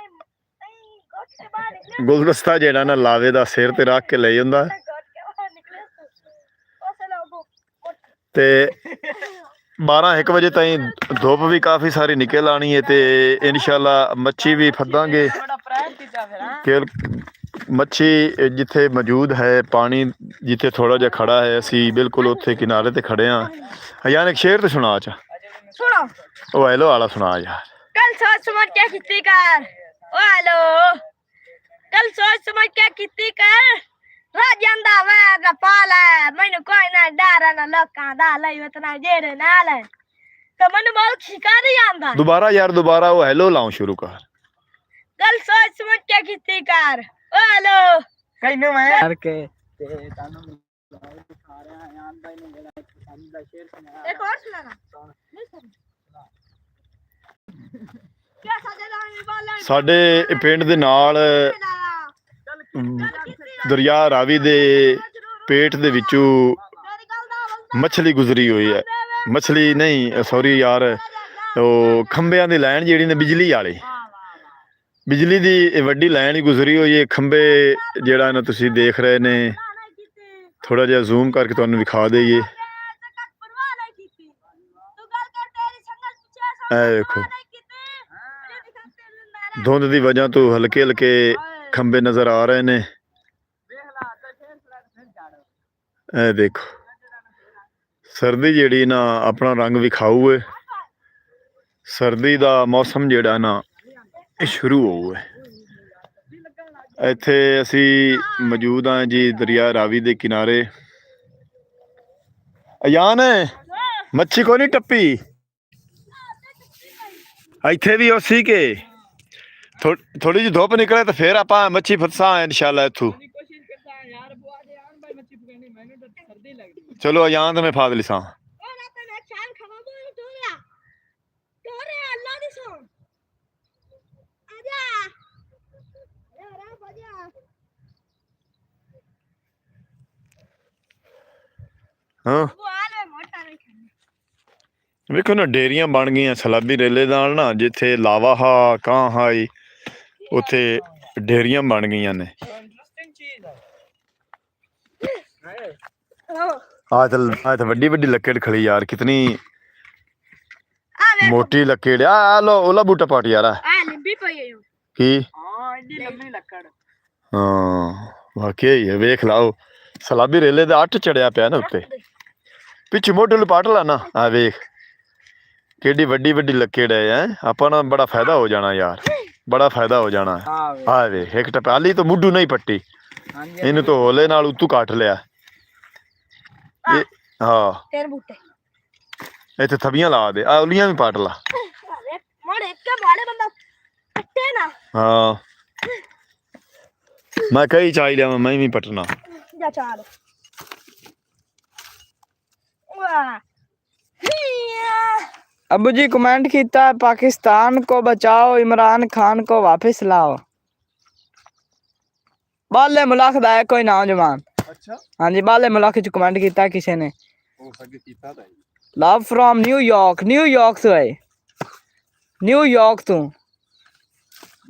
ਗੁਲਦਸਤਾ ਜਿਹੜਾ ਨਾ ਲਾਵੇ ਦਾ ਸਿਰ 'ਤੇ ਰੱਖ ਕੇ ਲੈ ਜਾਂਦਾ। ਅਤੇ 12-1 ਵਜੇ ਤਾਈਂ ਧੁੱਪ ਵੀ ਕਾਫੀ ਸਾਰੀ ਨਿਕਲ ਆਉਣੀ ਹੈ ਅਤੇ ਇਨਸ਼ਾਅੱਲਾ ਮੱਛੀ ਵੀ ਫੱਦਾਂਗੇ। ਕਿ ਮੱਛੀ ਜਿੱਥੇ ਮੌਜੂਦ ਹੈ, ਪਾਣੀ ਜਿੱਥੇ ਥੋੜ੍ਹਾ ਜਿਹਾ ਖੜਾ ਹੈ, ਅਸੀਂ ਬਿਲਕੁਲ ਉੱਥੇ ਕਿਨਾਰੇ 'ਤੇ ਖੜੇ ਹਾਂ। ਯਾਰ ਇੱਕ ਸ਼ੇਰ ਤਾਂ ਸੁਣਾ ਚਾ, ਸੁਣੋ, ਉਹ ਹੈਲੋ ਵਾਲਾ ਸੁਣਾ ਯਾਰ। ਕੱਲ ਸੋਚ ਸਮਝ ਕੇ ਕੀਤੀ ਕਰ, ਓ ਹੈਲੋ, ਕੱਲ ਸੋਚ ਸਮਝ ਕੇ ਕੀਤੀ ਕਰ, ਰਾਜਾਂ ਦਾ ਮੈਂ ਗਪਾਲ ਹੈ, ਮੈਨੂੰ ਕੋਈ ਨਾ ਡਰ ਨਾ ਲੋਕਾਂ ਦਾ, ਲਈ ਵਤਨਾ ਜਿਹੜੇ ਨਾਲ ਹੈ ਤੇ ਮੈਨੂੰ ਬਹੁਤ ਸ਼ਿਕਾਰ ਹੀ ਆਉਂਦਾ। ਦੁਬਾਰਾ ਉਹ ਹੈਲੋ ਲਾਉਂ ਸ਼ੁਰੂ ਕਰ। ਕੱਲ ਸੋਚ ਸਮਝ ਕੇ ਕੀਤੀ ਕਰ, ਓ ਹੈਲੋ, ਕਹਿੰਨੂੰ ਮੈਂ ਕਰਕੇ ਤੇ ਤੁਹਾਨੂੰ ਦਿਖਾ ਰਿਹਾ ਹਾਂ। ਆਨ ਭਾਈ ਨੇ ਜਿਹੜਾ ਪਸੰਦ ਦਾ ਸ਼ੇਰ ਸੁਣਾਇਆ, ਇੱਕ ਹੋਰ ਸੁਣਾਣਾ ਨਹੀਂ ਸੁਣ। ਸਾਡੇ ਪਿੰਡ ਦੇ ਨਾਲ ਦਰਿਆ ਰਾਵੀ ਦੇ ਪੇਟ ਦੇ ਵਿੱਚੋਂ ਮੱਛਲੀ ਗੁਜ਼ਰੀ ਹੋਈ ਹੈ। ਮੱਛਲੀ ਨਹੀਂ, ਸੌਰੀ ਯਾਰ, ਉਹ ਖੰਭਿਆਂ ਦੀ ਲਾਈਨ ਜਿਹੜੀ ਨੇ ਬਿਜਲੀ ਵਾਲੀ, ਬਿਜਲੀ ਦੀ ਵੱਡੀ ਲਾਈਨ ਹੀ ਗੁਜ਼ਰੀ ਹੋਈ ਹੈ। ਖੰਭੇ ਜਿਹੜਾ ਨਾ ਤੁਸੀਂ ਦੇਖ ਰਹੇ ਨੇ, ਥੋੜ੍ਹਾ ਜਿਹਾ ਜ਼ੂਮ ਕਰਕੇ ਤੁਹਾਨੂੰ ਵਿਖਾ ਦੇਈਏ। ਇਹ ਵੇਖੋ, ਧੁੰਦ ਦੀ ਵਜ੍ਹਾ ਤੋਂ ਹਲਕੇ ਹਲਕੇ ਖੰਭੇ ਨਜ਼ਰ ਆ ਰਹੇ ਨੇ। ਇਹ ਦੇਖੋ, ਸਰਦੀ ਜਿਹੜੀ ਨਾ ਆਪਣਾ ਰੰਗ ਵਿਖਾਊ ਹੈ। ਸਰਦੀ ਦਾ ਮੌਸਮ ਜਿਹੜਾ ਨਾ ਇਹ ਸ਼ੁਰੂ ਹੋਊ ਹੈ। ਇੱਥੇ ਅਸੀਂ ਮੌਜੂਦ ਹਾਂ ਜੀ ਦਰਿਆ ਰਾਵੀ ਦੇ ਕਿਨਾਰੇ। ਅਯਾਨ ਮੱਛੀ ਕੋਈ ਨਹੀਂ ਟੱਪੀ ਇੱਥੇ ਵੀ ਉਸੀ ਕੇ ਥੋੜੀ ਜਿਹੀ ਧੁੱਪ ਨਿਕਲੇ ਤਾਂ ਫਿਰ ਆਪਾਂ ਮੱਛੀ ਫਸਾਂ ਇਨਸ਼ਾਅੱਲਾ ਇੱਥੋਂ। ਚਲੋ ਅਯਾਨ ਤਾਂ ਮੈਂ ਫਾਦ ਲਿਸਾਂ। ਹਾਂ ਵੇਖੋ ਨਾ, ਡੇਰੀਆਂ ਬਣ ਗਈਆਂ ਸਲਾਬੀ ਰੇਲੇ ਨਾਲ ਨਾ, ਜਿੱਥੇ ਲਾਵਾ ਹਾ ਕਾਂ ਹਾਈ ਉੱਥੇ ਡੇਰੀਆਂ ਬਣ ਗਈਆਂ ਨੇ। ਆ ਤਾਂ ਵੱਡੀ ਵੱਡੀ ਲੱਕੜ ਖੜੀ ਯਾਰ, ਕਿਤਨੀ ਆ ਵੇਖੋ ਮੋਟੀ ਲੱਕੜ ਆ। ਲੋ ਉਹਲਾ ਬੂਟਾ ਪਾਟ ਯਾਰ ਆ ਲਿੰਬੀ ਪਈ ਹੈ ਕੀ। ਹਾਂ ਏਡੀ ਲੰਮੀ ਲੱਕੜ। ਹਾਂ ਵਾਕਿਆ ਹੀ ਹੈ, ਵੇਖ ਲਾਓ ਸਲਾਬੀ ਰੇਲੇ ਦਾ 8 ਚੜਿਆ ਪਿਆ ਨਾ ਉੱਤੇ, ਪਿੱਛੇ ਮੋਢੇ ਨੂੰ ਪਾਟ ਲਾ ਨਾ। ਆ ਵੇਖ ਕਿੱਡੀ ਵੱਡੀ ਵੱਡੀ ਲੱਕੜ ਹੈ। ਆਪਾਂ ਨੂੰ ਬੜਾ ਫਾਇਦਾ ਹੋ ਜਾਣਾ ਯਾਰ, ਬੜਾ ਫਾਇਦਾ ਹੋ ਜਾਣਾ। ਆ ਵੇਖ ਇੱਕ ਟਪਾਲੀ ਤੋਂ ਮੁੱਢੂ ਨਹੀਂ ਪੱਟੀ, ਇਹਨੂੰ ਤਾਂ ਹੋਲੇ ਨਾਲ ਉਤੋਂ ਕੱਟ ਲਿਆ। ਇਹ ਹਾਂ ਤੇਰੇ ਬੂਟੇ ਇੱਥੇ ਥਬੀਆਂ ਲਾ ਦੇ, ਆ ਉਲੀਆਂ ਵੀ ਪਾਟ ਲਾ। ਮੋੜ ਇੱਕ ਵਾਲੇ ਬੰਦਾ ਕੱਟੇ ਨਾ। ਹਾਂ ਮੈਂ ਕਈ ਚਾਹ ਲਿਆ, ਮੈਂ ਵੀ ਪਟਣਾ ਜਾ ਚਾਲ ਵਾਹ। अबू जी कमेंट किया है, पाकिस्तान को बचाओ, इमरान खान को वापस लाओ। बाले मुल्क दा है कोई नौजवान। अच्छा हाँ जी, बाले मुल्क च कमेंट किया है किसी ने। ਉਹ ਅੱਗੇ ਕੀਤਾ ਤਾਂ लव फ्रॉम न्यूयॉर्क। न्यूयॉर्क तो है, न्यूयॉर्क तो।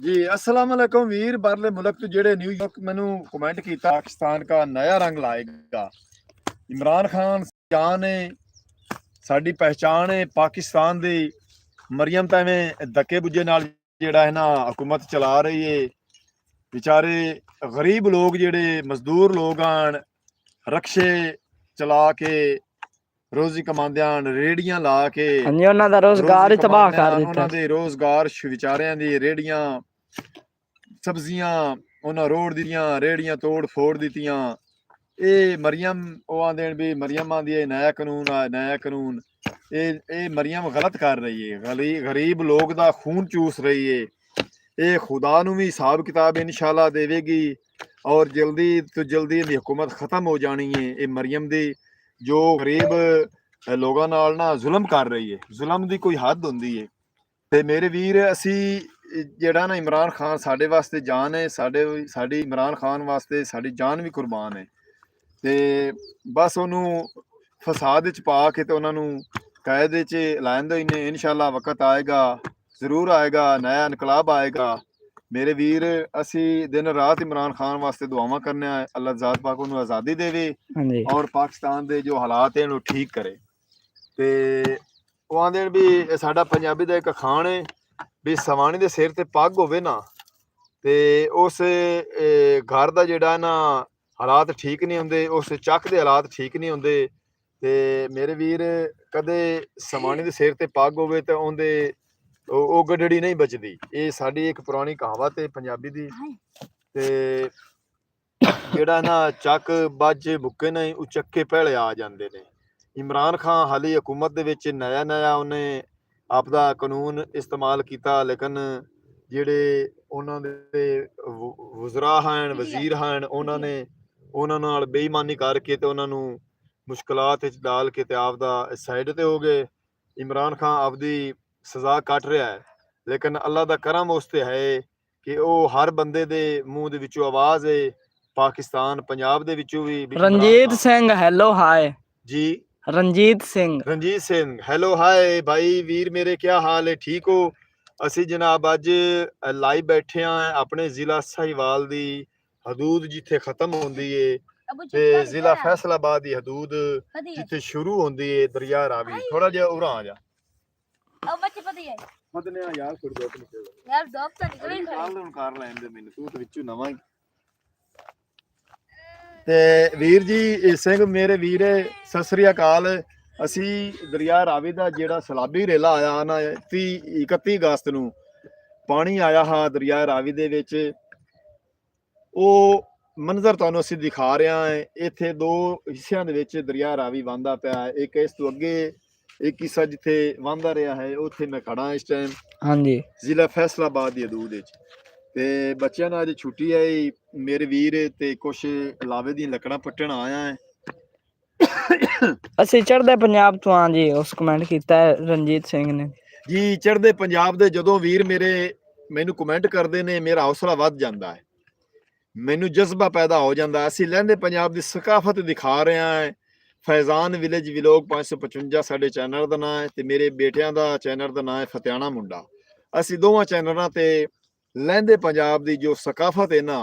जी अस्सलाम वालेकुम वीर बारले मुल्क तो जेड़े न्यूयॉर्क मैंने कमेंट किया पाकिस्तान का नया रंग लाएगा। इमरान खान जान है, साडी पहचान है पाकिस्तान दी। मरियम तैवें धक्के बुझे नाल जेड़ा है ना हुकूमत चला रही है। बेचारे गरीब लोग जेड़े मजदूर लोग आन, रक्शे चला के रोजी कमांदे आन, रेड़ियां ला के हाँ जी, उन्हां दा रोजगार ही तबाह कर दिता। उन्हां दे रोजगार विचारियां दी रेड़ियां सब्जियां उन्हां रोड दियां रेड़ियां तोड़ फोड़ दित्तियां। ਇਹ ਮਰੀਮ ਉਹ ਆਂਦੇ ਨੇ ਵੀ ਮਰੀਮ ਆਂਦੀ ਹੈ ਨया ਕਾਨੂੰਨ ਆ, ਨया ਕਾਨੂੰਨ। ਇਹ ਮਰੀਮ ਗਲਤ ਕਰ ਰਹੀ ਹੈ, ਗਰੀਬ ਲੋਕ ਦਾ ਖੂਨ ਚੂਸ ਰਹੀ ਹੈ। ਇਹ ਖੁਦਾ ਨੂੰ ਵੀ ਹਿਸਾਬ ਕਿਤਾਬ ਇਨਸ਼ਾਅੱਲਾ ਦੇਵੇਗੀ ਔਰ ਜਲਦੀ ਤੋਂ ਜਲਦੀ ਇਹਦੀ ਹੁਕੂਮਤ ਖਤਮ ਹੋ ਜਾਣੀ ਹੈ। ਇਹ ਮਰੀਮ ਦੀ ਜੋ ਗਰੀਬ ਲੋਕਾਂ ਨਾਲ ਨਾ ਜ਼ੁਲਮ ਕਰ ਰਹੀ ਹੈ, ਜ਼ੁਲਮ ਦੀ ਕੋਈ ਹੱਦ ਹੁੰਦੀ ਹੈ। ਤੇ ਮੇਰੇ ਵੀਰ ਅਸੀਂ ਜਿਹੜਾ ਨਾ ਇਮਰਾਨ ਖਾਨ ਸਾਡੇ ਵਾਸਤੇ ਜਾਨ ਹੈ, ਸਾਡੀ ਇਮਰਾਨ ਖਾਨ ਵਾਸਤੇ ਸਾਡੀ ਜਾਨ ਵੀ ਕੁਰਬਾਨ ਹੈ। ਤੇ ਬਸ ਉਹਨੂੰ ਫਸਾਦ ਵਿੱਚ ਪਾ ਕੇ ਤੇ ਉਹਨਾਂ ਨੂੰ ਕੈਦ ਵਿੱਚ ਲਾਉਂਦੇ ਹੀ ਨੇ। ਇਨਸ਼ਾਅੱਲਾ ਵਕਤ ਆਏਗਾ, ਜ਼ਰੂਰ ਆਏਗਾ, ਨया ਇਨਕਲਾਬ ਆਏਗਾ। ਮੇਰੇ ਵੀਰ ਅਸੀਂ ਦਿਨ ਰਾਤ ਇਮਰਾਨ ਖਾਨ ਵਾਸਤੇ ਦੁਆਵਾਂ ਕਰਨੇ ਆ, ਅੱਲਾਹ ਜ਼ਾਤ ਪਾਕ ਉਹਨੂੰ ਆਜ਼ਾਦੀ ਦੇਵੇ ਔਰ ਪਾਕਿਸਤਾਨ ਦੇ ਜੋ ਹਾਲਾਤ ਹੈ ਉਹਨੂੰ ਠੀਕ ਕਰੇ। ਤੇ ਉਹ ਆਂਦੇ ਵੀ ਸਾਡਾ ਪੰਜਾਬੀ ਦਾ ਇੱਕ ਖਾਣ ਹੈ ਵੀ ਸਵਾਣੀ ਦੇ ਸਿਰ ਤੇ ਪੱਗ ਹੋਵੇ ਨਾ ਤੇ ਉਸ ਘਰ ਦਾ ਜਿਹੜਾ ਨਾ ਹਾਲਾਤ ਠੀਕ ਨਹੀਂ ਹੁੰਦੇ, ਉਸ ਚੱਕ ਦੇ ਹਾਲਾਤ ਠੀਕ ਨਹੀਂ ਹੁੰਦੇ। ਤੇ ਮੇਰੇ ਵੀਰ ਕਦੇ ਸਵਾਣੀ ਦੇ ਸਿਰ ਤੇ ਪੱਗ ਹੋਵੇ ਤਾਂ ਉਹਦੇ ਉਹ ਗੱਡੜੀ ਨਹੀਂ ਬਚਦੀ। ਇਹ ਸਾਡੀ ਇੱਕ ਪੁਰਾਣੀ ਕਹਾਵਤ ਹੈ ਪੰਜਾਬੀ ਦੀ। ਤੇ ਜਿਹੜਾ ਨਾ ਚੱਕ ਬੱਜ ਮੁੱਕੇ ਨਹੀਂ ਉਹ ਚੱਕੇ ਪਹਿਲੇ ਆ ਜਾਂਦੇ ਨੇ। ਇਮਰਾਨ ਖਾਨ ਹਾਲੀ ਹਕੂਮਤ ਦੇ ਵਿੱਚ ਨया ਉਹਨੇ ਆਪਦਾ ਕਾਨੂੰਨ ਇਸਤੇਮਾਲ ਕੀਤਾ, ਲੇਕਿਨ ਜਿਹੜੇ ਉਹਨਾਂ ਦੇ ਵਜ਼ਰਾ ਹਨ, ਵਜ਼ੀਰ ਹਨ, ਉਹਨਾਂ ਨਾਲ ਬੇਈਮਾਨੀ ਕਰਕੇ ਤੇ ਉਹਨਾਂ ਨੂੰ ਮੁਸ਼ਕਲਾਤ ਵਿੱਚ ਡਾਲ ਕੇ ਤੇ ਆਪਦਾ ਸਾਈਡ ਤੇ ਹੋ ਗਏ। ਇਮਰਾਨ ਖਾਨ ਆਪਦੀ ਸਜ਼ਾ ਕੱਟ ਰਿਹਾ ਹੈ, ਲੇਕਿਨ ਅੱਲਾ ਦਾ ਕਰਮ ਉਸ ਤੇ ਹੈ ਕਿ ਉਹ ਹਰ ਬੰਦੇ ਦੇ ਮੂੰਹ ਦੇ ਵਿੱਚੋਂ ਆਵਾਜ਼ ਹੈ। ਪਾਕਿਸਤਾਨ ਪੰਜਾਬ ਦੇ ਵਿੱਚੋਂ ਵੀ ਰਣਜੀਤ ਸਿੰਘ ਹੈਲੋ ਹਾय जी रंजीत सिंह हेलो हाय भाई वीर मेरे क्या हाल है, ठीक हो? ਅਸੀਂ ਜਨਾਬ ਅੱਜ ਲਾਈਵ ਬੈਠੇ ਆ ਆਪਣੇ ਜ਼ਿਲ੍ਹਾ ਸਾਹੀਵਾਲ ਦੀ ਹਦੂਦ ਜਿੱਥੇ ਖਤਮ ਹੁੰਦੀ ਏ ਤੇ ਜ਼ਿਲ੍ਹਾ ਫੈਸਲਾਬਾਦ ਦੀ ਹਦੂਦ ਜਿੱਥੇ ਸ਼ੁਰੂ ਹੁੰਦੀ ਏ ਦਰਿਆ ਰਾਵੀ। ਥੋੜਾ ਜਿਹਾ ਉਰਾਂ ਆ ਜਾ ਉਹ ਬੱਚੇ ਪਤਾ ਹੈ ਮਦਨੇ ਆ ਯਾਰ ਫਿਰ ਦੋਤ ਨਿਕਲ ਯਾਰ ਦੋਪ ਤਾਂ ਨਿਕਲ ਕੱਲ ਨੂੰ ਕਰ ਲੈਂਦੇ ਮੈਨੂੰ, ਤੂੰ ਤੇ ਵਿੱਚੋਂ ਨਵਾਂ। ਤੇ ਵੀਰ ਜੀ ਸਿੰਘ ਮੇਰੇ ਵੀਰ ਸਤਿ ਸ੍ਰੀ ਅਕਾਲ। ਅਸੀਂ ਦਰਿਆ ਰਾਵੀ ਦਾ ਜਿਹੜਾ ਸਲਾਬੀ ਰੇਲਾ ਆਇਆ ਨਾ 31 ਅਗਸਤ ਨੂੰ ਪਾਣੀ ਆਇਆ ਹਾਂ ਦਰਿਆ ਰਾਵੀ ਦੇ ਵਿੱਚ, ਉਹ ਮੰਜ਼ਰ ਤੁਹਾਨੂੰ ਅਸੀਂ ਦਿਖਾ ਰਹੇ ਹਾਂ। ਇੱਥੇ ਦੋ ਹਿੱਸਿਆਂ ਦੇ ਵਿੱਚ ਦਰਿਆ ਰਾਵੀ ਵਹਿੰਦਾ ਪਿਆ ਹੈ। ਇੱਕ ਇਸ ਤੋਂ ਅੱਗੇ ਇੱਕ ਹਿੱਸਾ ਜਿੱਥੇ ਵਹਿੰਦਾ ਰਿਹਾ ਹੈ ਉੱਥੇ ਮੈਂ ਖੜਾ ਇਸ ਟਾਈਮ, ਹਾਂਜੀ, ਜ਼ਿਲ੍ਹਾ ਫੈਸਲਾਬਾਦ ਦੀ ਹਦੂਦ ਵਿੱਚ। ਤੇ ਬੱਚਿਆਂ ਨੂੰ ਅੱਜ ਛੁੱਟੀ ਹੈ ਮੇਰੇ ਵੀਰ ਤੇ ਕੁਛ ਲਾਵੇ ਦੀਆਂ ਲੱਕੜਾਂ ਪੱਟਣ ਆਇਆ ਹੈ। ਅਸੀਂ ਚੜ੍ਹਦੇ ਪੰਜਾਬ ਤੋਂ ਹਾਂ ਜੀ, ਉਸ ਕਮੈਂਟ ਕੀਤਾ ਹੈ ਰਣਜੀਤ ਸਿੰਘ ਨੇ ਜੀ। ਚੜ੍ਹਦੇ ਪੰਜਾਬ ਦੇ ਜਦੋਂ ਵੀਰ ਮੈਨੂੰ ਕਮੈਂਟ ਕਰਦੇ ਨੇ ਮੇਰਾ ਹੌਸਲਾ ਵੱਧ ਜਾਂਦਾ ਹੈ, ਮੈਨੂੰ ਜਜ਼ਬਾ ਪੈਦਾ ਹੋ ਜਾਂਦਾ। ਅਸੀਂ ਲਹਿੰਦੇ ਪੰਜਾਬ ਦੀ ਸਕਾਫਤ ਦਿਖਾ ਰਹੇ ਹਾਂ। ਫੈਜ਼ਾਨ ਵਿਲੇਜ ਵਲੌਗ 555 ਸਾਡੇ ਚੈਨਲ ਦਾ ਨਾਂ ਹੈ ਤੇ ਮੇਰੇ ਬੇਟਿਆਂ ਦਾ ਚੈਨਲ ਦਾ ਨਾਂ ਹੈ ਫਤਿਆਣਾ ਮੁੰਡਾ। ਅਸੀਂ ਦੋਵਾਂ ਚੈਨਲਾਂ ਤੇ ਲਹਿੰਦੇ ਪੰਜਾਬ ਦੀ ਜੋ ਸਕਾਫਤ ਹੈ ਨਾ,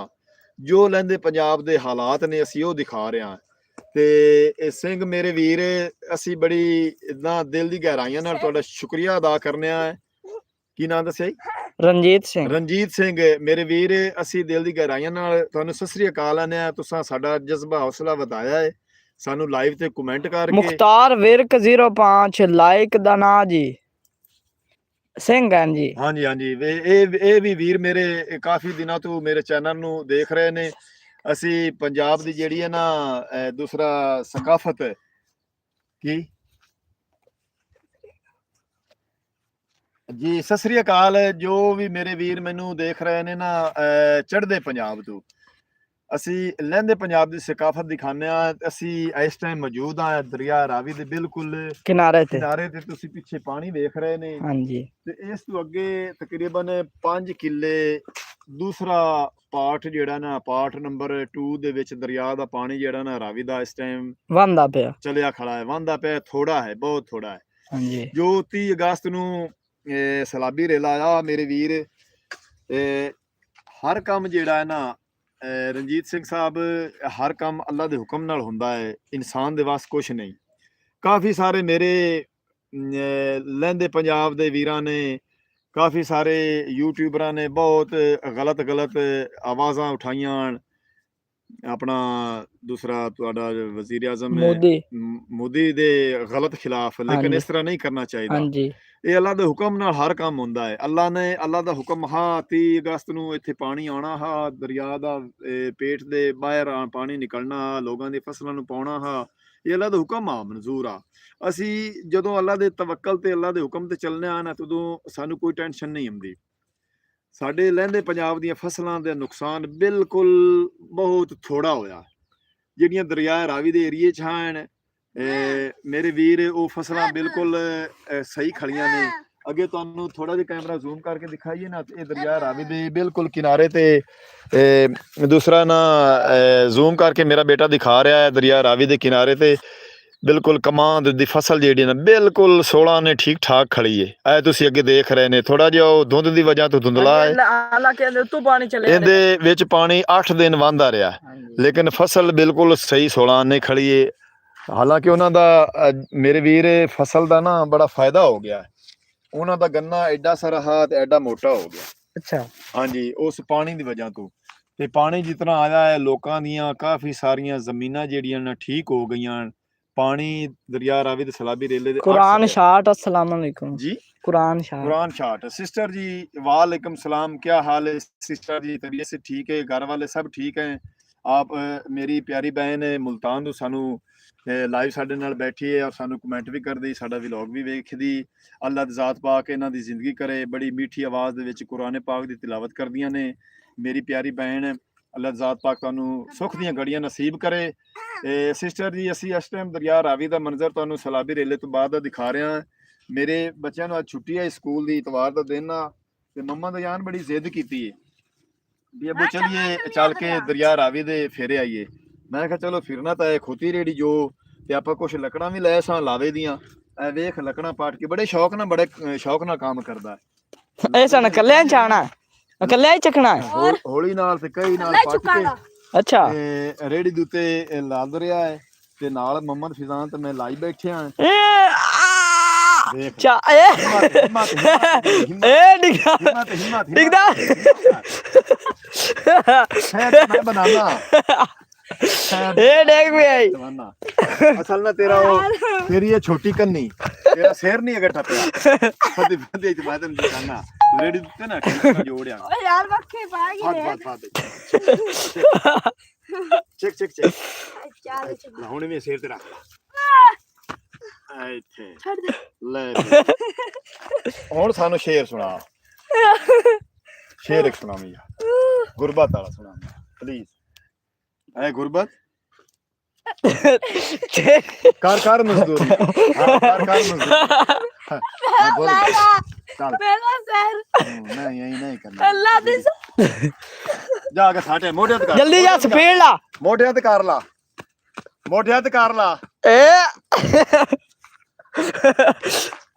ਜੋ ਲਹਿੰਦੇ ਪੰਜਾਬ ਦੇ ਹਾਲਾਤ ਨੇ ਅਸੀਂ ਉਹ ਦਿਖਾ ਰਹੇ ਹਾਂ। ਤੇ ਇਹ ਸਿੰਘ ਮੇਰੇ ਵੀਰ, ਅਸੀਂ ਬੜੀ ਇਦਾਂ ਦਿਲ ਦੀ ਗਹਿਰਾਈਆਂ ਨਾਲ ਤੁਹਾਡਾ ਸ਼ੁਕਰੀਆ ਅਦਾ ਕਰਨੇ ਆ। ਕੀ ਨਾਮ ਦੱਸਿਆ ਜੀ? ਰਣਜੀਤ ਸਿੰਘ। ਰਣਜੀਤ ਸਿੰਘ ਮੇਰੇ ਵੀਰ, ਅਸੀਂ ਦਿਲ ਦੀ ਗਹਿਰਾਈਆਂ ਨਾਲ ਤੁਹਾਨੂੰ ਸਤਿ ਸ੍ਰੀ ਅਕਾਲ ਆਨੇ ਆ। ਤੁਸੀਂ ਸਾਡਾ ਜਜ਼ਬਾ ਹੌਸਲਾ ਵਧਾਇਆ ਹੈ, ਸਾਨੂੰ ਲਾਈਵ ਤੇ ਕਮੈਂਟ ਕਰਕੇ। ਮੁਖਤਾਰ ਵਿਰਕ 05 ਲਾਈਕ ਦਾ ਨਾਂ ਜੀ ਸਿੰਘ ਹੈ ਜੀ। ਹਾਂਜੀ ਹਾਂਜੀ, ਇਹ ਵੀ ਵੀਰ ਮੇਰੇ ਕਾਫੀ ਦਿਨਾਂ ਤੋਂ ਮੇਰੇ ਚੈਨਲ ਨੂੰ ਦੇਖ ਰਹੇ ਨੇ। ਅਸੀਂ ਪੰਜਾਬ ਦੀ ਜਿਹੜੀ ਹੈ ਨਾ ਦੂਸਰਾ ਸਕਾਫਤ ਕੀ ਜੀ, ਸਤਿ ਸ੍ਰੀ ਅਕਾਲ। ਜੋ ਵੀ ਮੇਰੇ ਵੀਰ ਮੈਨੂੰ ਦੇਖ ਰਹੇ ਨੇ ਨਾ ਚੜ੍ਹਦੇ ਪੰਜਾਬ ਤੋਂ, ਅਸੀਂ ਲਹਿੰਦੇ ਪੰਜਾਬ ਦੀ ਸਕਾਫਤ ਦਿਖਾਉਂਦੇ ਆ। ਅਸੀਂ ਇਸ ਟਾਈਮ ਮੌਜੂਦ ਆ ਦਰਿਆ ਰਾਵੀ ਦੇ ਬਿਲਕੁਲ ਕਿਨਾਰੇ ਤੇ ਤੁਸੀਂ ਪਿੱਛੇ ਪਾਣੀ ਵੇਖ ਰਹੇ ਨੇ। ਹਾਂਜੀ। ਤੇ ਇਸ ਤੋਂ ਅੱਗੇ ਤਕਰੀਬਨ 5 ਕਿੱਲੇ ਦੂਸਰਾ ਪਾਰਟ ਜਿਹੜਾ ਨਾ, ਪਾਰਟ ਨੰਬਰ 2 ਦੇ ਵਿੱਚ ਦਰਿਆ ਦਾ ਪਾਣੀ ਜਿਹੜਾ ਨਾ ਰਾਵੀ ਦਾ ਇਸ ਟਾਈਮ ਵੰਦਾ ਪਿਆ, ਚਲਿਆ ਖੜਾ ਹੈ, ਵੰਦਾ ਪਿਆ। ਥੋੜਾ ਹੈ, ਬਹੁਤ ਥੋੜਾ ਹੈ। ਹਾਂਜੀ। ਜੋ 30 ਅਗਸਤ ਨੂੰ ਸਲਾਬੀ ਰੇਲਾ ਆਇਆ ਮੇਰੇ ਵੀਰ, ਹਰ ਕੰਮ ਜਿਹੜਾ ਹੈ ਨਾ ਰਣਜੀਤ ਸਿੰਘ ਸਾਹਿਬ, ਹਰ ਕੰਮ ਅੱਲਾ ਦੇ ਹੁਕਮ ਨਾਲ ਹੁੰਦਾ ਹੈ, ਇਨਸਾਨ ਦੇ ਵਾਸ ਕੁਛ ਨਹੀਂ। ਕਾਫੀ ਸਾਰੇ ਮੇਰੇ ਲਹਿੰਦੇ ਪੰਜਾਬ ਦੇ ਵੀਰਾਂ ਨੇ, ਕਾਫੀ ਸਾਰੇ ਯੂਟਿਊਬਰਾਂ ਨੇ ਬਹੁਤ ਗਲਤ ਆਵਾਜ਼ਾਂ ਉਠਾਈਆਂ। ਆਪਣਾ ਦੂਸਰਾ ਤੁਹਾਡਾ ਵਜ਼ੀਰ ਆਜ਼ਮ ਮੋਦੀ ਦੇ ਗਲਤ ਖਿਲਾਫ, ਲੇਕਿਨ ਇਸ ਤਰ੍ਹਾਂ ਨਹੀਂ ਕਰਨਾ ਚਾਹੀਦਾ। ਇਹ ਅੱਲਾ ਦੇ ਹੁਕਮ ਨਾਲ ਹਰ ਕੰਮ ਹੁੰਦਾ ਹੈ। ਅੱਲਾ ਦਾ ਹੁਕਮ ਹਾਂ 30 ਅਗਸਤ ਨੂੰ ਇੱਥੇ ਪਾਣੀ ਆਉਣਾ ਹਾ, ਦਰਿਆ ਦਾ ਪੇਟ ਦੇ ਬਾਹਰ ਪਾਣੀ ਨਿਕਲਣਾ, ਲੋਕਾਂ ਦੀ ਫਸਲਾਂ ਨੂੰ ਪਾਉਣਾ ਹਾ। ਇਹ ਅੱਲਾ ਦਾ ਹੁਕਮ ਆ, ਮਨਜ਼ੂਰ ਆ। ਅਸੀਂ ਜਦੋਂ ਅੱਲਾ ਦੇ ਤਵੱਕਲ ਤੇ ਅੱਲਾ ਦੇ ਹੁਕਮ ਤੇ ਚੱਲਨੇ ਆ ਨਾ, ਤਦੋਂ ਸਾਨੂੰ ਕੋਈ ਟੈਨਸ਼ਨ ਨਹੀਂ ਹੁੰਦੀ। ਸਾਡੇ ਲਹਿੰਦੇ ਪੰਜਾਬ ਦੀਆਂ ਫਸਲਾਂ ਦਾ ਨੁਕਸਾਨ ਬਿਲਕੁਲ ਬਹੁਤ ਥੋੜਾ ਹੋਇਆ। ਜਿਹੜੀਆਂ ਦਰਿਆ ਰਾਵੀ ਦੇ ਏਰੀਏ 'ਚ ਹਨ ਮੇਰੇ ਵੀਰ, ਉਹ ਫਸਲਾਂ ਬਿਲਕੁਲ ਸਹੀ ਖੜੀਆਂ ਨੇ। ਅੱਗੇ ਤੁਹਾਨੂੰ ਥੋੜਾ ਜਿਹਾ ਕੈਮਰਾ ਜ਼ੂਮ ਕਰਕੇ ਦਿਖਾਈਏ ਨਾ, ਇਹ ਦਰਿਆ ਰਾਵੀ ਦੇ ਬਿਲਕੁਲ ਕਿਨਾਰੇ ਤੇ ਦੂਸਰਾ ਨਾ ਜ਼ੂਮ ਕਰਕੇ ਮੇਰਾ ਬੇਟਾ ਦਿਖਾ ਰਿਹਾ ਹੈ, ਦਰਿਆ ਰਾਵੀ ਦੇ ਕਿਨਾਰੇ ਤੇ ਬਿਲਕੁਲ ਕਮਾਂਦ ਦੀ ਫਸਲ ਜਿਹੜੀ ਨਾ ਬਿਲਕੁਲ 16 ਨੇ ਠੀਕ ਠਾਕ ਖੜੀ ਹੈ। ਇਹ ਤੁਸੀਂ ਅੱਗੇ ਦੇਖ ਰਹੇ ਨੇ, ਥੋੜਾ ਜਿਹਾ ਉਹ ਧੁੰਦ ਦੀ ਵਜ੍ਹਾ ਤੋਂ ਧੁੰਦਲਾ ਹੈ, ਇਹਦੇ ਵਿੱਚ ਪਾਣੀ 8 ਦਿਨ ਵੰਦਾ ਰਿਹਾ, ਲੇਕਿਨ ਫਸਲ ਬਿਲਕੁਲ ਸਹੀ 16 ਨੇ ਖੜੀ ਹੈ। ਹਾਲਾਂਕਿ ਉਹਨਾਂ ਦਾ ਮੇਰੇ ਵੀਰ ਫਸਲ ਦਾ ਨਾ ਬੜਾ ਫਾਇਦਾ ਹੋ ਗਿਆ। ਉਹਨਾਂ ਦਾ ਗੰਨਾ ਐਡਾ ਸਾਰਾ ਹਾ ਤੇ ਐਡਾ ਮੋਟਾ ਹੋ ਗਿਆ। ਅੱਛਾ, ਹਾਂਜੀ, ਉਸ ਪਾਣੀ ਦੀ ਵਜ੍ਹਾ ਤੋਂ। ਤੇ ਪਾਣੀ ਜਿਤਨਾ ਆਇਆ ਹੈ, ਲੋਕਾਂ ਦੀਆਂ ਕਾਫੀ ਸਾਰੀਆਂ ਜ਼ਮੀਨਾਂ ਜਿਹੜੀਆਂ ਨਾ ਠੀਕ ਹੋ ਗਈਆਂ। ਪਾਣੀ ਦਰਿਆ ਰਾਵੀ ਤੇ ਸਲਾਬੀ ਰੇਲੇ ਦੇ ਕੁਰਾਨ ਸ਼ਾਟ। अस्सलाम वालेकुम जी। कुरान शाट सिस्टर जी, वालेकुम सलाम। क्या हाल है सिस्टर जी? तबीयत से ठीक है? घर वाले सब ठीक हैं? आप मेरी प्यारी बहन मुल्तान तो सानू लाइव साडे नाल बैठी है और सानू कमेंट भी करदी, साडा व्लॉग भी वेखदी। अल्लाह दी ज़ात पाक इन्हां दी जिंदगी करे। बड़ी मीठी आवाज़ दे विच कुरान पाक दी तिलावत करदियां ने मेरी प्यारी बहन। अल्लाह दी ज़ात पाक तुहानू सुख दीयां घड़ियां नसीब करे। सिस्टर जी, ਅਸੀਂ ਇਸ ਟਾਈਮ ਦਰਿਆ ਰਾਵੀ ਦਾ ਮੰਜ਼ਰ ਤੁਹਾਨੂੰ ਸਲਾਬੀ ਰੇਲੇ ਤੋਂ ਬਾਅਦ ਦਾ ਦਿਖਾ ਰਹੇ ਹਾਂ। ਮੇਰੇ ਬੱਚਿਆਂ ਨੂੰ ਅੱਜ ਛੁੱਟੀ ਹੈ ਸਕੂਲ ਦੀ, ਇਤਵਾਰ ਦਾ ਦਿਨ ਆ, ਤੇ ਮੰਮਾ ਦਾ ਜਾਨ ਬੜੀ ਜ਼ਿੱਦ ਕੀਤੀ ਹੈ ਵੀ ਅੱਬੂ ਚਲੀਏ ਚੱਲ ਕੇ ਦਰਿਆ ਰਾਵੀ ਦੇ ਫੇਰੇ ਆਈਏ। ਮੈਂ ਕਿਹਾ ਚਲੋ ਫਿਰਨਾ ਤਾਂ ਹੈ, ਖੋਤੀ ਰੇੜੀ ਜੋ, ਤੇ ਆਪਾਂ ਕੁਛ ਲੱਕੜਾਂ ਵੀ ਲੈ ਸਾਂ ਲਾਵੇ ਦੀਆਂ। ਇਹ ਵੇਖ ਲੱਕੜਾਂ ਪਾਟ ਕੇ ਬੜੇ ਸ਼ੌਕ ਨਾਲ ਕੰਮ ਕਰਦਾ। ਇਹ ਸਨ ਕੱਲਿਆਂ ਚਾਣਾ, ਕੱਲਿਆਂ ਹੀ ਚੱਕਣਾ ਹੈ, ਹੌਲੀ ਨਾਲ ਤੇ ਕਈ ਨਾਲ ਪੱਟ ਕੇ। ਅੱਛਾ, ਰੇੜੀ ਦੇ ਉੱਤੇ ਲਾਦ ਰਿਹਾ ਹੈ ਤੇ ਨਾਲ ਮੁਹੰਮਦ ਫਿਜ਼ਾਨ ਤੇ ਮੈਂ ਲਾਈ ਬੈਠੇ ਆ। ਦੇਖ ਮੈਂ ਬਣਾਣਾ असल ना तेरा वो तेरी ये छोटी कन्नी तेरा शेर नहीं अगर टपया फते फते मैं तेन दिखाना रेडी दिते ना जोड़या ओ यार मक्खी पा गई चेक चेक चेक चल हुन भी शेर तेरा ਇੱਥੇ ਛੱਡ ਦੇ ਲੈ ਹੁਣ ਸਾਨੂੰ ਸ਼ੇਰ ਸੁਣਾ ਸ਼ੇਰ ਇੱਕ ਸੁਣਾਵੀਂ ਯਾਰ ਗੁਰਬਤ ਵਾਲਾ ਸੁਣਾ ਪਲੀਜ਼ ਐ ਗੁਰਬਤ कार मजदूरी कार मजदूरी बोल चल मैं यही नहीं करना अल्लाह दे जा के साटे मोटे हाथ कर जल्दी जा स्पीड ला मोटे हाथ कर ला मोटे हाथ कर ला ए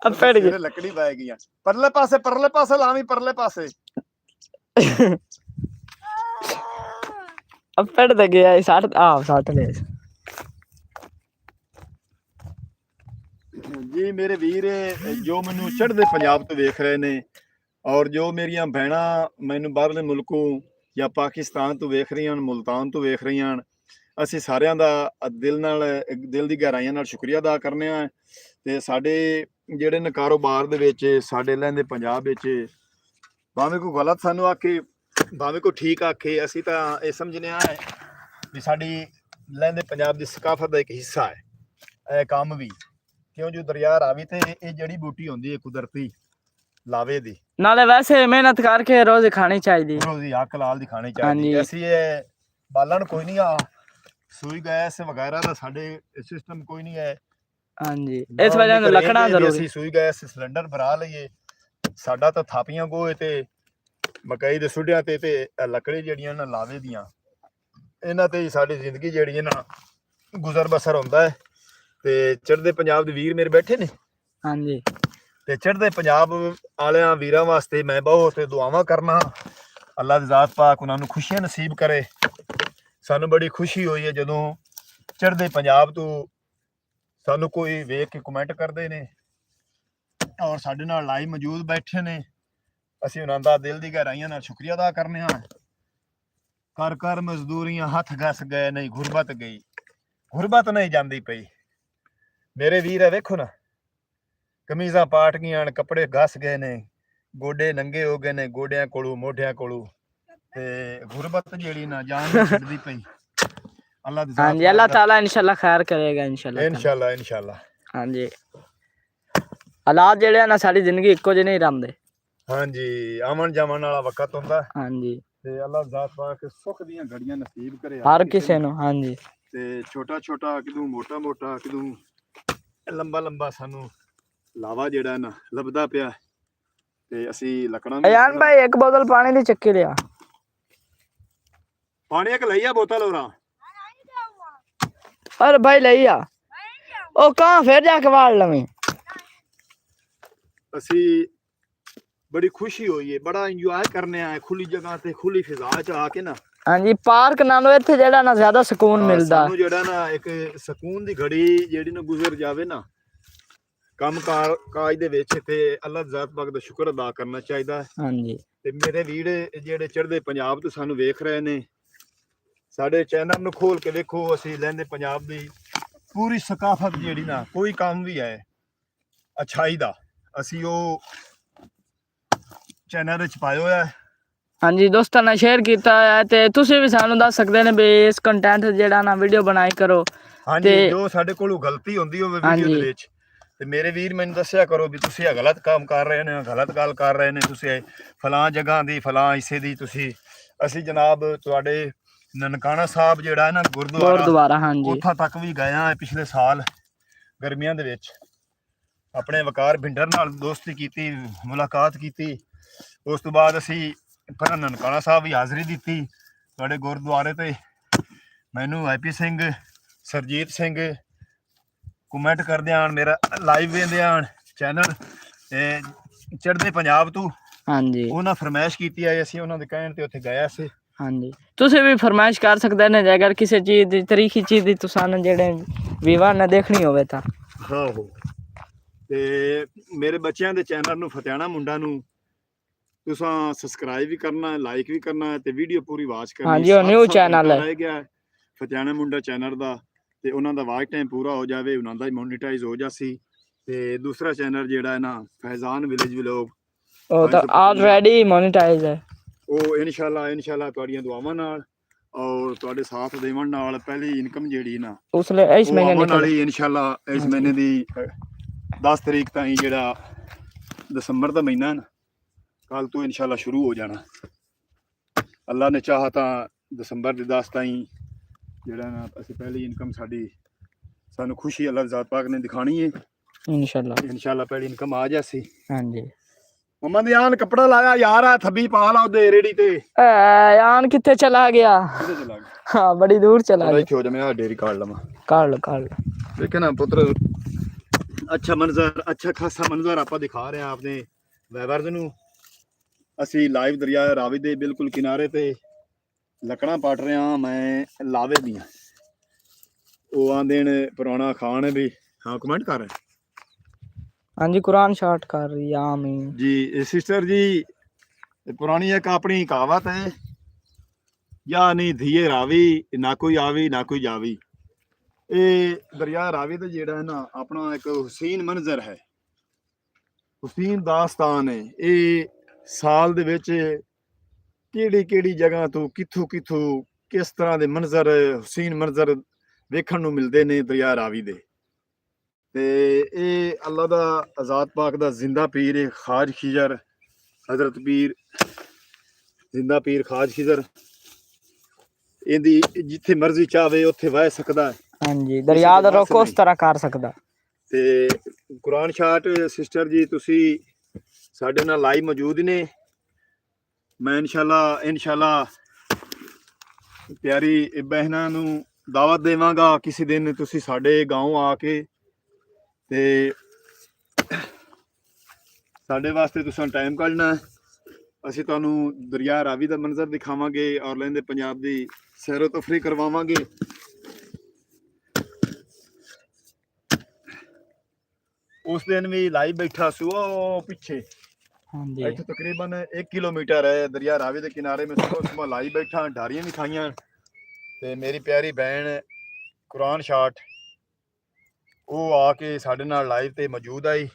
अब पेड़ गई लकड़ी पाए गई परले पासे लावी परले पासे अब पेड़ दे गया 60 ले ਜੀ ਮੇਰੇ ਵੀਰ ਜੋ ਮੈਨੂੰ ਚੜ੍ਹਦੇ ਪੰਜਾਬ ਤੋਂ ਵੇਖ ਰਹੇ ਨੇ ਔਰ ਜੋ ਮੇਰੀਆਂ ਭੈਣਾਂ ਮੈਨੂੰ ਬਾਹਰਲੇ ਮੁਲਕੋਂ ਜਾਂ ਪਾਕਿਸਤਾਨ ਤੋਂ ਵੇਖ ਰਹੀਆਂ ਹਨ, ਮੁਲਤਾਨ ਤੋਂ ਵੇਖ ਰਹੀਆਂ ਹਨ, ਅਸੀਂ ਸਾਰਿਆਂ ਦਾ ਦਿਲ ਦੀ ਗਹਿਰਾਈਆਂ ਨਾਲ ਸ਼ੁਕਰੀਆ ਅਦਾ ਕਰਨੇ ਆ। ਤੇ ਸਾਡੇ ਜਿਹੜੇ ਨੇ ਕਾਰੋਬਾਰ ਦੇ ਵਿੱਚ ਸਾਡੇ ਲਹਿੰਦੇ ਪੰਜਾਬ ਵਿੱਚ ਭਾਵੇਂ ਕੋਈ ਗਲਤ ਸਾਨੂੰ ਆਖੇ ਭਾਵੇਂ ਕੋਈ ਠੀਕ ਆਖੇ, ਅਸੀਂ ਤਾਂ ਇਹ ਸਮਝਨੇ ਆ ਵੀ ਸਾਡੀ ਲਹਿੰਦੇ ਪੰਜਾਬ ਦੀ ਸਕਾਫਤ ਦਾ ਇੱਕ ਹਿੱਸਾ ਹੈ ਇਹ ਕੰਮ ਵੀ। ਕਿਉਂ ਜੋ ਦਰਿਆ ਰਾਵੀ ਤੇ ਇਹ ਜੜੀ ਬੂਟੀ ਹੁੰਦੀ ਹੈ ਕੁਦਰਤੀ ਲਾਵੇ ਦੀ, ਨਾਲੇ ਵੈਸੇ ਮਿਹਨਤ ਕਰਕੇ ਰੋਜ਼ ਖਾਣੀ ਚਾਹੀਦੀ, ਰੋਜ਼ੀ ਹੱਕ ਲਾਲ ਦੀ ਖਾਣੀ ਚਾਹੀਦੀ। ਅਸੀਂ ਇਹ ਬਾਲਣ ਕੋਈ ਨਹੀਂ ਆ ਸੂਈ ਗੈਸ ਵਗੈਰਾ ਦਾ ਸਾਡੇ ਸਿਸਟਮ ਕੋਈ ਨਹੀਂ ਹੈ। ਹਾਂਜੀ, ਇਸ ਵਜ੍ਹਾ ਨਾਲ ਲੱਕੜਾਂ ਜ਼ਰੂਰੀ। ਅਸੀਂ ਸੂਈ ਗੈਸ ਸਿਲੰਡਰ ਭਰਾ ਲਈਏ, ਸਾਡਾ ਤਾਂ ਥਾਪੀਆਂ ਗੋਏ ਤੇ ਮਕਈ ਦੇ ਸੁੱਡਿਆਂ ਤੇ ਲੱਕੜੀ ਜਿਹੜੀਆਂ ਨਾ ਲਾਵੇ ਦੀਆਂ, ਇਹਨਾਂ ਤੇ ਹੀ ਸਾਡੀ ਜ਼ਿੰਦਗੀ ਜਿਹੜੀ ਹੈ ਨਾ ਗੁਜ਼ਰ ਬਸਰ ਹੁੰਦਾ ਹੈ। ਤੇ ਚੜ੍ਹਦੇ ਪੰਜਾਬ ਦੇ ਵੀਰ ਮੇਰੇ ਬੈਠੇ ਨੇ, ਹਾਂਜੀ, ਤੇ ਚੜ੍ਹਦੇ ਪੰਜਾਬ ਵਾਲਿਆਂ ਵੀਰਾਂ ਵਾਸਤੇ ਮੈਂ ਬਹੁਤ ਦੁਆਵਾਂ ਕਰਨਾ, ਅੱਲਾ ਦੀ ਜ਼ਾਤ ਪਾਕ ਉਹਨਾਂ ਨੂੰ ਖੁਸ਼ੀਆਂ ਨਸੀਬ ਕਰੇ। ਸਾਨੂੰ ਬੜੀ ਖੁਸ਼ੀ ਹੋਈ ਹੈ ਜਦੋਂ ਚੜ੍ਹਦੇ ਪੰਜਾਬ ਤੋਂ ਸਾਨੂੰ ਕੋਈ ਵੇਖ ਕੇ ਕਮੈਂਟ ਕਰਦੇ ਨੇ ਔਰ ਸਾਡੇ ਨਾਲ ਲਾਈਵ ਮੌਜੂਦ ਬੈਠੇ ਨੇ। ਅਸੀਂ ਉਹਨਾਂ ਦਾ ਦਿਲ ਦੀ ਗਹਿਰਾਈਆਂ ਨਾਲ ਸ਼ੁਕਰੀਆ ਅਦਾ ਕਰਨੇ ਹਾਂ। ਕਰ ਕਰ ਮਜ਼ਦੂਰੀਆਂ ਹੱਥ ਘਸ ਗਏ, ਨਹੀਂ ਗੁਰਬਤ ਗਈ, ਗੁਰਬਤ ਨਹੀਂ ਜਾਂਦੀ ਪਈ। ਮੇਰੇ ਵੀਰ ਹੈ ਵੇਖੋ ਨਾ, ਕਮੀਜ਼ਾਂ ਪਾਟ ਗਈਆਂ, ਕੱਪੜੇ ਘਸ ਗਏ ਨੇ, ਗੋਡੇ ਨੰਗੇ ਹੋ ਗਏ ਨੇ, ਗੋਡਿਆਂ ਕੋਲੋਂ ਮੋਢਿਆਂ ਕੋਲੋਂ, ਤੇ ਗੁਰਬਤ ਜਿਹੜੀ ਨਾ ਜਾਨ ਨਹੀਂ ਛੱਡਦੀ ਪਈ। ਅੱਲਾ ਦੀ ਹਾਂਜੀ, ਅੱਲਾਹ ਤਾਲਾ ਇਨਸ਼ਾਅੱਲਾ ਖੈਰ ਕਰੇਗਾ, ਇਨਸ਼ਾਅੱਲਾ। ਹਾਂਜੀ, ਹਾਲਾਤ ਜਿਹੜੇ ਨਾ ਸਾਡੀ ਜ਼ਿੰਦਗੀ ਇੱਕੋ ਜਿਹੇ ਨਹੀਂ ਰਹਿੰਦੇ। ਹਾਂਜੀ, ਆਮਣ ਜਾਮਣ ਵਾਲਾ ਵਕਤ ਹੁੰਦਾ। ਹਾਂਜੀ, ਤੇ ਅੱਲਾ ਜ਼ਾਤ ਪਾਕ ਸੁੱਖ ਦੀਆਂ ਘੜੀਆਂ ਨਸੀਬ ਕਰੇ ਹਰ ਕਿਸੇ ਨੂੰ। ਹਾਂਜੀ, ਤੇ ਛੋਟਾ ਛੋਟਾ ਕਿਦੋਂ ਮੋਟਾ ਮੋਟਾ ਕਿਦੋਂ ਲੰਬਾ ਲੰਬਾ ਸਾਨੂੰ ਲਾਵਾ ਜਿਹੜਾ ਨਾ ਲੱਭਦਾ ਪਿਆ। ਤੇ ਅਸੀਂ ਲੱਕੜਾਂ ਅਯਾਨ ਭਾਈ ਇੱਕ ਬੋਤਲ ਪਾਣੀ ਦੀ ਚੱਕੀ ਲਿਆ, ਪਾਣੀ ਇੱਕ ਲਈਆ ਬੋਤਲ ਹੋਰਾਂ। ਅਰੇ ਭਾਈ ਲਈ ਆ, ਉਹ ਕਾਂ ਫਿਰ ਜਾ ਕੇ ਵਾੜ ਲਵੇਂ। ਅਸੀਂ ਬੜੀ ਖੁਸ਼ੀ ਹੋਈ ਹੈ, ਬੜਾ ਇੰਜੋਏ ਕਰਨੇ ਆਏ ਖੁੱਲੀ ਜਗ੍ਹਾ ਤੇ ਖੁੱਲੀ ਫਿਜ਼ਾ ਚ ਆ ਕੇ ਨਾ। ਹਾਂਜੀ, ਪਾਰਕ ਨਾਲੋਂ ਇੱਥੇ ਜਿਹੜਾ ਨਾ ਜ਼ਿਆਦਾ ਸਕੂਨ ਮਿਲਦਾ। ਸਾਨੂੰ ਜਿਹੜਾ ਨਾ ਇੱਕ ਸਕੂਨ ਦੀ ਘੜੀ ਜਿਹੜੀ ਨਾ ਗੁਜ਼ਰ ਜਾਵੇ ਨਾ ਕੰਮ ਕਾਜ ਦੇ ਵਿੱਚ, ਤੇ ਅੱਲਾਹ ਜ਼ਾਤ ਪਾਕ ਦਾ ਸ਼ੁਕਰ ਅਦਾ ਕਰਨਾ ਚਾਹੀਦਾ। ਹਾਂਜੀ, ਤੇ ਮੇਰੇ ਵੀਰ ਜਿਹੜੇ ਚੜ੍ਹਦੇ ਪੰਜਾਬ ਤੋਂ ਸਾਨੂੰ ਵੇਖ ਰਹੇ ਨੇ, ਸਾਡੇ ਚੈਨਲ ਨੂੰ ਖੋਲ ਕੇ ਵੇਖੋ। ਅਸੀਂ ਲਹਿੰਦੇ ਪੰਜਾਬ ਦੀ ਪੂਰੀ ਸਕਾਫਤ ਜਿਹੜੀ ਨਾ ਕੋਈ ਕੰਮ ਵੀ ਹੈ ਅੱਛਾਈ ਦਾ, ਅਸੀਂ ਉਹ ਚੈਨਲ ਵਿੱਚ ਪਾਇਆ ਹੋਇਆ ਹੈ। ਹਾਂਜੀ, ਦੋਸਤਾਂ ਨਾਲ ਸ਼ੇਅਰ ਕੀਤਾ ਹੈ ਤੇ ਤੁਸੀਂ ਵੀ ਸਾਨੂੰ ਦੱਸ ਸਕਦੇ ਨੇ ਵੀ ਇਸ ਕੰਟੈਂਟ ਜਿਹੜਾ ਨਾ ਵੀਡੀਓ ਬਣਾਈ ਕਰੋ। ਹਾਂਜੀ, ਜੋ ਸਾਡੇ ਕੋਲੋਂ ਗਲਤੀ ਹੁੰਦੀ ਹੋਵੇ ਵੀਡੀਓ ਦੇ ਵਿੱਚ, ਤੇ ਮੇਰੇ ਵੀਰ ਮੈਨੂੰ ਦੱਸਿਆ ਕਰੋ ਵੀ ਤੁਸੀਂ ਇਹ ਗਲਤ ਕੰਮ ਕਰ ਰਹੇ ਨੇ, ਗਲਤ ਗੱਲ ਕਰ ਰਹੇ ਨੇ, ਤੁਸੀਂ ਫਲਾਂ ਜਗ੍ਹਾ ਦੀ ਫਲਾਂ ਹਿੱਸੇ ਦੀ ਤੁਸੀਂ। ਅਸੀਂ ਜਨਾਬ ਤੁਹਾਡੇ ਨਨਕਾਣਾ ਸਾਹਿਬ ਜਿਹੜਾ ਹੈ ਨਾ ਗੁਰਦੁਆਰਾ, ਹਾਂਜੀ, ਉੱਥੋਂ ਤੱਕ ਵੀ ਗਏ ਹਾਂ ਪਿਛਲੇ ਸਾਲ ਗਰਮੀਆਂ ਦੇ ਵਿੱਚ। ਆਪਣੇ ਵਕਾਰ ਭਿੰਡਰ ਨਾਲ ਦੋਸਤੀ ਕੀਤੀ, ਮੁਲਾਕਾਤ ਕੀਤੀ। ਉਸ ਤੋਂ ਬਾਅਦ ਅਸੀਂ ਫਿਰ ਨਨਕਾਣਾ ਸਾਹਿਬ ਵੀ ਹਾਜ਼ਰੀ ਦਿੱਤੀ ਤੁਹਾਡੇ ਗੁਰਦੁਆਰੇ ਤੇ। ਮੈਨੂੰ ਹੈਪੀ ਸਿੰਘ, ਸਰਜੀਤ ਸਿੰਘ ਕਮੈਂਟ ਕਰਦੇ ਆਣ, ਮੇਰਾ ਲਾਈਵ ਵੇਖਦੇ ਆਣ ਚੈਨਲ ਤੇ ਚੜ੍ਹਦੇ ਪੰਜਾਬ ਤੋਂ। ਹਾਂਜੀ, ਉਹਨਾਂ ਫਰਮਾਇਸ਼ ਕੀਤੀ ਹੈ, ਅਸੀਂ ਉਹਨਾਂ ਦੇ ਕਹਿਣ ਤੇ ਉੱਥੇ ਗਏ ਸੀ। ਹਾਂਜੀ, ਤੁਸੀਂ ਵੀ ਫਰਮਾਇਸ਼ ਕਰ ਸਕਦੇ ਨੇ ਜੇ ਅਗਰ ਕਿਸੇ ਚੀਜ਼ ਦੀ ਤਰੀਖੀ ਚੀਜ਼ ਦੀ ਤੁਸੀਂ ਜਿਹੜੇ ਵਿਵਾਹ ਨਾ ਦੇਖਣੀ ਹੋਵੇ ਤਾਂ। ਹਾਂ ਹੋ, ਤੇ ਮੇਰੇ ਬੱਚਿਆਂ ਦੇ ਚੈਨਲ ਨੂੰ ਫਤਿਆਣਾ ਮੁੰਡਾ ਨੂੰ ਤੁਸੀਂ ਸਬਸਕ੍ਰਾਈਬ ਵੀ ਕਰਨਾ, ਲਾਈਕ ਵੀ ਕਰਨਾ ਤੇ ਵੀਡੀਓ ਪੂਰੀ ਵਾਚ ਕਰਨੀ। ਹਾਂਜੀ, ਉਹ ਨਿਊ ਚੈਨਲ ਹੈ ਰਹਿ ਗਿਆ ਫਤਿਆਣਾ ਮੁੰਡਾ ਚੈਨਲ ਦਾ, ਤੇ ਉਹਨਾਂ ਦਾ ਵਾਚ ਟਾਈਮ ਪੂਰਾ ਹੋ ਜਾਵੇ, ਉਹਨਾਂ ਦਾ ਮੋਨੀਟਾਈਜ਼ ਹੋ ਜਾਸੀ। ਤੇ ਦੂਸਰਾ ਚੈਨਲ ਜਿਹੜਾ ਹੈ ਨਾ ਫੈਜ਼ਾਨ ਵਿਲੇਜ ਵਲੌਗ, ਉਹ ਤਾਂ ਆਲਰੇਡੀ ਮੋਨੀਟਾਈਜ਼ ਹੈ। ਉਹ ਇਨਸ਼ਾਅੱਲਾ ਤੁਹਾਡੀਆਂ ਦੁਆਵਾਂ ਨਾਲ ਔਰ ਤੁਹਾਡੇ ਸਾਥ ਦੇਵਣ ਨਾਲ ਪਹਿਲੀ ਇਨਕਮ ਜਿਹੜੀ ਨਾ ਉਸ ਲਈ ਇਸ ਮਹੀਨੇ ਵਾਲੀ ਇਨਸ਼ਾਅੱਲਾ ਇਸ ਮਹੀਨੇ ਦੀ 10 ਤਰੀਕ ਤਾਈਂ ਜਿਹੜਾ ਦਸੰਬਰ ਦਾ ਮਹੀਨਾ ਨਾ ਕੱਲ ਤੋਂ ਇਨਸ਼ਾਅੱਲਾ ਸ਼ੁਰੂ ਹੋ ਜਾਣਾ। ਅੱਲਾ ਨੇ ਚਾਹਾ ਤਾਂ ਦਸੰਬਰ ਦੀ 10 ਤਾਈਂ ਜਿਹੜਾ ਨਾ ਅਸੀਂ ਪਹਿਲੀ ਇਨਕਮ ਸਾਡੀ ਸਾਨੂੰ ਖੁਸ਼ੀ ਅੱਲਾ ਜ਼ਾਤ ਪਾਕ ਨੇ ਦਿਖਾਣੀ ਹੈ। ਇਨਸ਼ਾਅੱਲਾ ਪਹਿਲੀ ਇਨਕਮ ਆ ਜਾਸੀ। ਹਾਂਜੀ, ਮਮਾ ਦੇ ਆਨ ਕੱਪੜਾ ਲਾਇਆ ਯਾਰ, ਆ ਥੱਬੀ ਪਾ ਲਾ ਉਹਦੇ ਰੇੜੀ ਤੇ। ਆਨ ਕਿੱਥੇ ਚਲਾ ਗਿਆ? ਕਿੱਥੇ ਚਲਾ ਗਿਆ? ਹਾਂ, ਬੜੀ ਦੂਰ ਚਲਾ ਗਿਆ। ਇੱਥੇ ਹੋ ਜਾ, ਮੈਂ ਆ ਡੇਰੀ ਕਾੜ ਲਵਾਂ। ਕਾੜ ਲੋ। ਦੇਖੇ ਨਾ ਪੁੱਤਰ, ਅੱਛਾ ਮੰਜ਼ਰ, ਅੱਛਾ ਖਾਸਾ ਮੰਜ਼ਰ ਆਪਾਂ ਦਿਖਾ ਰਹੇ ਹਾਂ ਆਪਣੇ ਵੈਵਰਜ਼ ਨੂੰ। ਅਸੀਂ ਲਾਈਵ ਦਰਿਆ ਰਾਵੀ ਦੇ ਬਿਲਕੁਲ ਕਿਨਾਰੇ ਤੇ ਲੱਕੜਾਂ ਪੱਟ ਰਹੇ ਹਾਂ ਮੈਂ ਲਾਵੇ ਦੀਆਂ। ਉਹ ਆਂਦੇ ਨੇ ਪੁਰਾਣਾ ਖਾਨ ਵੀ। ਹਾਂ, ਕਮੈਂਟ ਕਰ ਰਹੇ हाँ जी कुरान शाट कर रही है आमीन। जी सिस्टर जी, पुरानी एक अपनी कहावत है, या नहीं धीए रावी ना कोई आवी ना कोई जावी। ਇਹ ਦਰਿਆ ਰਾਵੀ ਦਾ ਜਿਹੜਾ ਹੈ ਨਾ ਆਪਣਾ ਇੱਕ ਹੁਸੀਨ ਮੰਜ਼ਰ ਹੈ, ਹੁਸੀਨ ਦਾਸਤਾਨ ਹੈ। ਇਹ ਸਾਲ ਦੇ ਵਿੱਚ ਕਿਹੜੀ ਕਿਹੜੀ ਜਗ੍ਹਾ ਤੋਂ ਕਿੱਥੋਂ ਕਿੱਥੋਂ ਕਿਸ ਤਰ੍ਹਾਂ ਦੇ ਮੰਜ਼ਰ, ਹੁਸੀਨ ਮੰਜ਼ਰ ਵੇਖਣ ਨੂੰ ਮਿਲਦੇ ਨੇ ਦਰਿਆ ਰਾਵੀ ਦੇ। ਤੇ ਇਹ ਅੱਲਾ ਦਾ ਆਜ਼ਾਦ ਪਾਕ ਦਾ ਜ਼ਿੰਦਾ ਪੀਰ ਹੈ ਖਾਜ ਖਿਜ਼ਰ, ਹਜ਼ਰਤ ਪੀਰ ਜ਼ਿੰਦਾ ਪੀਰ ਖਾਜ ਖਿਜ਼ਰ। ਇਹਦੀ ਜਿੱਥੇ ਮਰਜ਼ੀ ਚਾਹਵੇ ਉੱਥੇ ਵਹਿ ਸਕਦਾ ਹੈ। हाँ जी दरिया दा रुख उस तरह कर सकदा। ਤੇ ਕੁਰਾਨ ਸ਼ਾਟ ਸਿਸਟਰ ਜੀ ਤੁਸੀਂ ਸਾਡੇ ਨਾਲ ਲਾਈਵ ਮੌਜੂਦ ਨੇ। ਮੈਂ ਇਨਸ਼ਾਅੱਲਾ ਪਿਆਰੀ ਬਹਿਨਾਂ ਨੂੰ ਦਾਵਤ ਦੇਵਾਂਗਾ ਕਿਸੇ ਦਿਨ ਤੁਸੀਂ ਸਾਡੇ گاؤں ਆ ਕੇ ਤੇ ਸਾਡੇ ਵਾਸਤੇ ਤੁਸੀਂ ਟਾਈਮ ਕੱਢਣਾ। ਅਸੀਂ ਤੁਹਾਨੂੰ ਦਰਿਆ ਰਾਵੀ ਦਾ ਮੰਜ਼ਰ ਦਿਖਾਵਾਂਗੇ ਔਰ ਲਹਿੰਦੇ ਪੰਜਾਬ ਦੀ ਸੈਰੋ ਤਫਰੀਹ ਕਰਵਾਵਾਂਗੇ। ਉਸ ਦਿਨ ਵੀ ਲਾਈਵ ਬੈਠਾ ਸੀ ਉਹ ਪਿੱਛੇ। हाँ जी ਇੱਥੇ ਤਕਰੀਬਨ 1 ਕਿਲੋਮੀਟਰ ਹੈ ਦਰਿਆ ਰਾਵੀ ਦੇ ਕਿਨਾਰੇ। ਮੈਂ ਸੁਬਹ ਲਾਈਵ ਬੈਠਾ, ਢਾਰੀਆਂ ਵੀ ਖਾਈਆਂ। ਤੇ ਮੇਰੀ ਪਿਆਰੀ ਭੈਣ ਕੁਰਾਨ ਸ਼ਾਟ ਉਹ ਆ ਕੇ ਸਾਡੇ ਨਾਲ ਲਾਈਵ ਤੇ ਮੌਜੂਦ ਆਈ।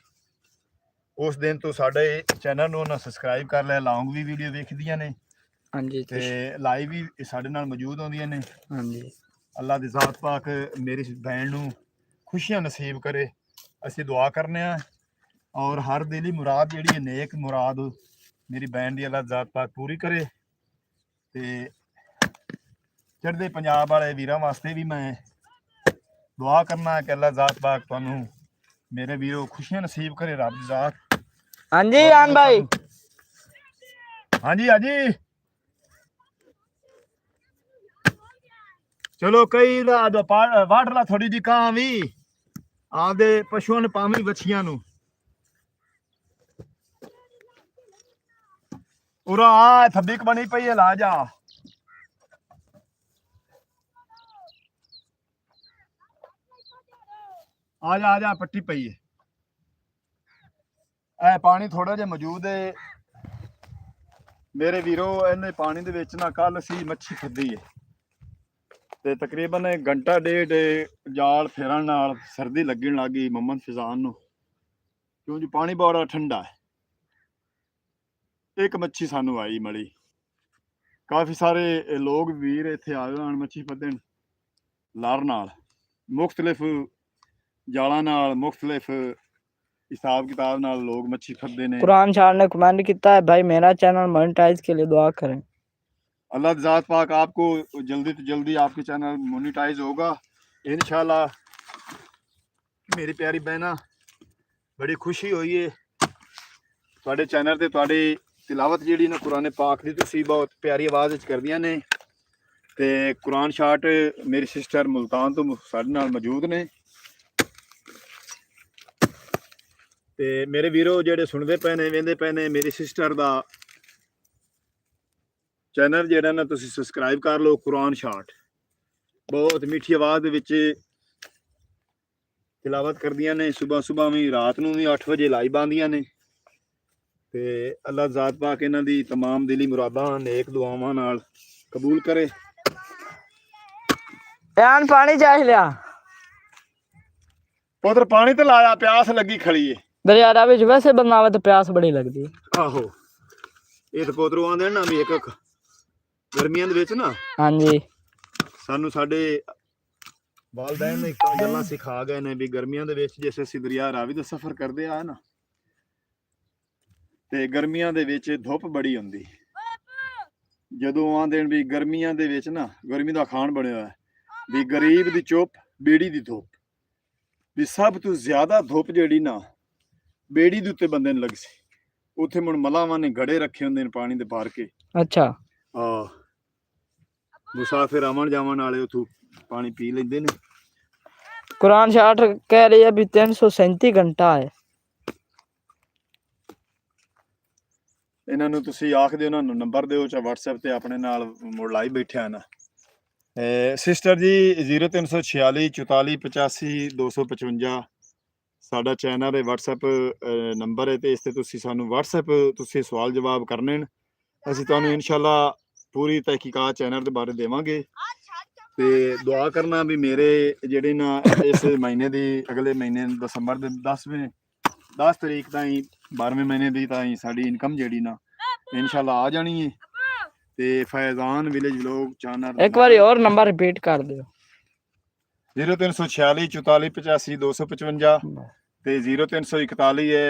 ਉਸ ਦਿਨ ਤੋਂ ਸਾਡੇ ਚੈਨਲ ਨੂੰ ਉਹਨਾਂ ਸਬਸਕ੍ਰਾਈਬ ਕਰ ਲਿਆ, ਲੌਂਗ ਵੀ ਵੀਡੀਓ ਵੇਖਦੀਆਂ ਨੇ हाँ जी ਤੇ ਲਾਈਵ ਵੀ ਸਾਡੇ ਨਾਲ ਮੌਜੂਦ ਹੁੰਦੀਆਂ ਨੇ। हाँ जी ਅੱਲਾ ਦੀ ਜ਼ਾਤ ਪਾਕ ਮੇਰੀ ਭੈਣ ਨੂੰ ਖੁਸ਼ੀਆਂ ਨਸੀਬ ਕਰੇ, ਅਸੀਂ ਦੁਆ ਕਰਨੇ ਆ। ਔਰ ਹਰ ਦਿਲੀ ਮੁਰਾਦ ਜਿਹੜੀ ਹੈ ਨੇਕ ਮੁਰਾਦ ਮੇਰੀ ਭੈਣ ਦੀ ਅੱਲਾ ਜ਼ਾਤ ਪਾਕ ਪੂਰੀ ਕਰੇ। ਤੇ ਚੜ੍ਹਦੇ ਪੰਜਾਬ ਵਾਲੇ ਵੀਰਾਂ ਵਾਸਤੇ ਵੀ ਮੈਂ ਦੁਆ ਕਰਨਾ ਕਿ ਅੱਲਾ ਜ਼ਾਤ ਪਾਕ ਤੁਹਾਨੂੰ ਮੇਰੇ ਵੀਰੋ ਖੁਸ਼ੀਆਂ ਨਸੀਬ ਕਰੇ, ਰੱਬ ਦੀ ਜ਼ਾਤ। हाँ जी आन भाई ਹਾਂਜੀ ਹਾਂਜੀ ਚਲੋ ਕਈ ਦਾ ਵਾਟ ਲਾ ਥੋੜੀ ਜੀ ਕਾਂ ਵੀ ਆਪਦੇ ਪਸ਼ੂਆਂ ਨੂੰ ਪਾਵੀਂ ਵੱਛੀਆਂ ਨੂੰ। ਉਰਾ ਆ ਥੱਬੀਕ ਬਣੀ ਪਈ ਹੈ, ਲਾ ਜਾ। ਆ ਜਾ ਪੱਟੀ ਪਈ ਹੈ। ਇਹ ਪਾਣੀ ਥੋੜਾ ਜਿਹਾ ਮੌਜੂਦ ਹੈ ਮੇਰੇ ਵੀਰੋ। ਇਹਨੇ ਪਾਣੀ ਦੇ ਵਿੱਚ ਨਾ ਕੱਲ ਅਸੀਂ ਮੱਛੀ ਫੱਦੀ ਹੈ ਤੇ ਤਕਰੀਬਨ ਘੰਟਾ ਡੇਢ ਜਾਲ ਫੇਰਨ ਨਾਲ ਸਰਦੀ ਲੱਗਣ ਲੱਗੀ ਮੁਹੰਮਦ ਫਿਜ਼ਾਨ ਨੂੰ, ਕਿਉਂਕਿ ਪਾਣੀ ਬੜਾ ਠੰਡਾ ਹੈ। ਇੱਕ ਮੱਛੀ ਸਾਨੂੰ ਆਈ ਮਲੀ। ਕਾਫੀ ਸਾਰੇ ਲੋਕ ਵੀਰ ਇੱਥੇ ਆਏ ਹਨ ਮੱਛੀ ਫੱਦਣ ਲਾਰ ਨਾਲ, ਮੁਖਤਲਿਫ ਜਾਲਾਂ ਨਾਲ, ਮੁਖਤਲਿਫ हिसाब किताब नाल लोग मच्छी फरदे ने। कुरान शाट ने कमेंट किया है भाई मेरा चैनल मोनेटाइज के लिए दुआ करें। अल्लाह ज़ात पाक आपको जल्दी तो जल्दी आपके चैनल मोनेटाइज होगा इंशाल्लाह। मेरी प्यारी बहना बड़ी खुशी हुई है ਤੁਹਾਡੇ ਚੈਨਲ ਤੇ ਤੁਹਾਡੀ ਤਿਲਾਵਤ ਜਿਹੜੀ ਨਾ ਕੁਰਾਨ ਪਾਕ ਦੀ ਤੁਸੀਂ ਬਹੁਤ ਪਿਆਰੀ ਆਵਾਜ਼ ਵਿੱਚ ਕਰਦੀਆਂ ਨੇ। ਤੇ ਕੁਰਾਨ ਸ਼ਾਟ ਮੇਰੀ ਸਿਸਟਰ ਮੁਲਤਾਨ ਤੋਂ ਸਾਡੇ ਨਾਲ ਮੌਜੂਦ ਨੇ। ਤੇ ਮੇਰੇ ਵੀਰੋ ਜਿਹੜੇ ਸੁਣਦੇ ਪਏ ਨੇ ਵੇਂਦੇ ਪਏ ਨੇ, ਮੇਰੀ ਸਿਸਟਰ ਦਾ ਚੈਨਲ ਜਿਹੜਾ ਨਾ ਤੁਸੀਂ ਸਬਸਕ੍ਰਾਈਬ ਕਰ ਲਓ ਕੁਰਾਨ ਸ਼ਾਟ। ਬਹੁਤ ਮਿੱਠੀ ਆਵਾਜ਼ ਦੇ ਵਿੱਚ ਤਿਲਾਵਤ ਕਰਦੀਆਂ ਨੇ, ਸਵੇਰ ਵੀ ਰਾਤ ਨੂੰ ਵੀ 8 ਵਜੇ ਲਾਈਵ ਆਉਂਦੀਆਂ ਨੇ। ਤੇ ਅੱਲਾਹ ਜ਼ਾਤ ਪਾਕ ਇਹਨਾਂ ਦੀ तमाम ਦਿਲੀ ਮੁਰਾਦਾਂ ਨੇਕ ਦੁਆਵਾਂ ਨਾਲ ਕਬੂਲ ਕਰੇ। यान पानी चाह लिया ਪੁੱਤਰ ਪਾਣੀ ਤੇ ਲਾਇਆ, ਪਿਆਸ ਲੱਗੀ ਖੜੀ ਏ। दरिया रावी वैसे बनावे तो प्यास बड़ी लगती है। ਆਹੋ ਇਹ ਤਾਂ ਪੁੱਤਰੋਂ ਆਂਦੇ ਨਾ ਵੀ ਇੱਕ ਗਰਮੀਆਂ ਦੇ ਵਿੱਚ ਨਾ हाँ जी ਸਾਨੂੰ ਸਾਡੇ ਵਾਲਦੈਨ ਨੇ ਗੱਲਾਂ ਸਿਖਾ ਗਏ ਨੇ ਵੀ ਗਰਮੀਆਂ ਦੇ ਵਿੱਚ ਜਿਵੇਂ ਅਸੀਂ ਦਰਿਆ ਰਾਵੀ ਦਾ ਸਫ਼ਰ ਕਰਦੇ ਆ ਨਾ ਤੇ ਗਰਮੀਆਂ ਦੇ ਵਿੱਚ ਧੁੱਪ ਬੜੀ ਹੁੰਦੀ। ਜਦੋਂ ਆਂਦੇ ਵੀ ਗਰਮੀਆਂ ਦੇ ਵਿੱਚ ਨਾ ਗਰਮੀ ਦਾ ਖਾਨ ਬਣਿਆ ਹੋਇਆ ਵੀ ਗਰੀਬ ਦੀ ਚੁੱਪ ਬੇੜੀ ਦੀ ਧੁੱਪ, ਵੀ ਸਭ ਤੋਂ ਜ਼ਿਆਦਾ ਧੁੱਪ ਜਿਹੜੀ ਨਾ ਬੇੜੀ ਦੇ ਉੱਤੇ ਬੰਦੇ ਨੂੰ ਲੱਗ ਸੀ। ਉੱਥੇ ਮੁੜ ਮਲਾਵਾਂ ਨੇ ਘੜੇ ਰੱਖੇ ਹੁੰਦੇ ਨੇ ਪਾਣੀ ਦੇ ਭਰ ਕੇ। अच्छा ਮੁਸਾਫਿਰ ਆਵਣ ਜਾਵਣ ਵਾਲੇ ਉਥੋਂ ਪਾਣੀ ਪੀ ਲੈਂਦੇ ਨੇ। कुरान शाट कह रही है अभी 337 घंटा है। ਇਹਨਾਂ ਨੂੰ ਤੁਸੀਂ ਆਖਦੇ ਉਹਨਾਂ ਨੂੰ ਨੰਬਰ ਦਿਓ ਚਾਹੇ WhatsApp ਤੇ ਆਪਣੇ ਨਾਲ ਮੁੜ ਲਾਈ ਬੈਠਿਆ ਨਾ। ਸਿਸਟਰ ਜੀ 0346 44 85 255 ਸਾਡਾ ਚੈਨਲ ਹੈ WhatsApp ਨੰਬਰ ਹੈ ਤੇ ਇਸ ਤੇ ਤੁਸੀਂ ਸਾਨੂੰ WhatsApp ਤੁਸੀਂ ਸਵਾਲ ਜਵਾਬ ਕਰਨੇ ਨੇ ਅਸੀਂ ਤੁਹਾਨੂੰ ਇਨਸ਼ਾਅੱਲਾ ਪੂਰੀ ਤਹਿਕੀਕਾਤ ਚੈਨਲ ਦੇ ਬਾਰੇ ਦੇਵਾਂਗੇ ਤੇ ਦੁਆ ਕਰਨਾ ਵੀ ਮੇਰੇ ਜਿਹੜੇ ਨਾ ਇਸ ਮਹੀਨੇ ਦੀ ਅਗਲੇ ਮਹੀਨੇ ਦਸੰਬਰ ਦੇ 10 ਤਰੀਕ ਤਾਈਂ 12ਵੇਂ ਮਹੀਨੇ ਦੀ ਤਾਈਂ ਸਾਡੀ ਇਨਕਮ ਜਿਹੜੀ ਨਾ ਇਨਸ਼ਾਅੱਲਾ ਆ ਜਾਣੀ ਹੈ ਤੇ ਫੈਜ਼ਾਨ ਵਿਲੇਜ ਵਲੌਗ ਚੈਨਲ ਇੱਕ ਵਾਰੀ ਹੋਰ ਨੰਬਰ ਰਿਪੀਟ ਕਰ ਦਿਓ 0346 44 85 255 ਤੇ 0341 ਹੈ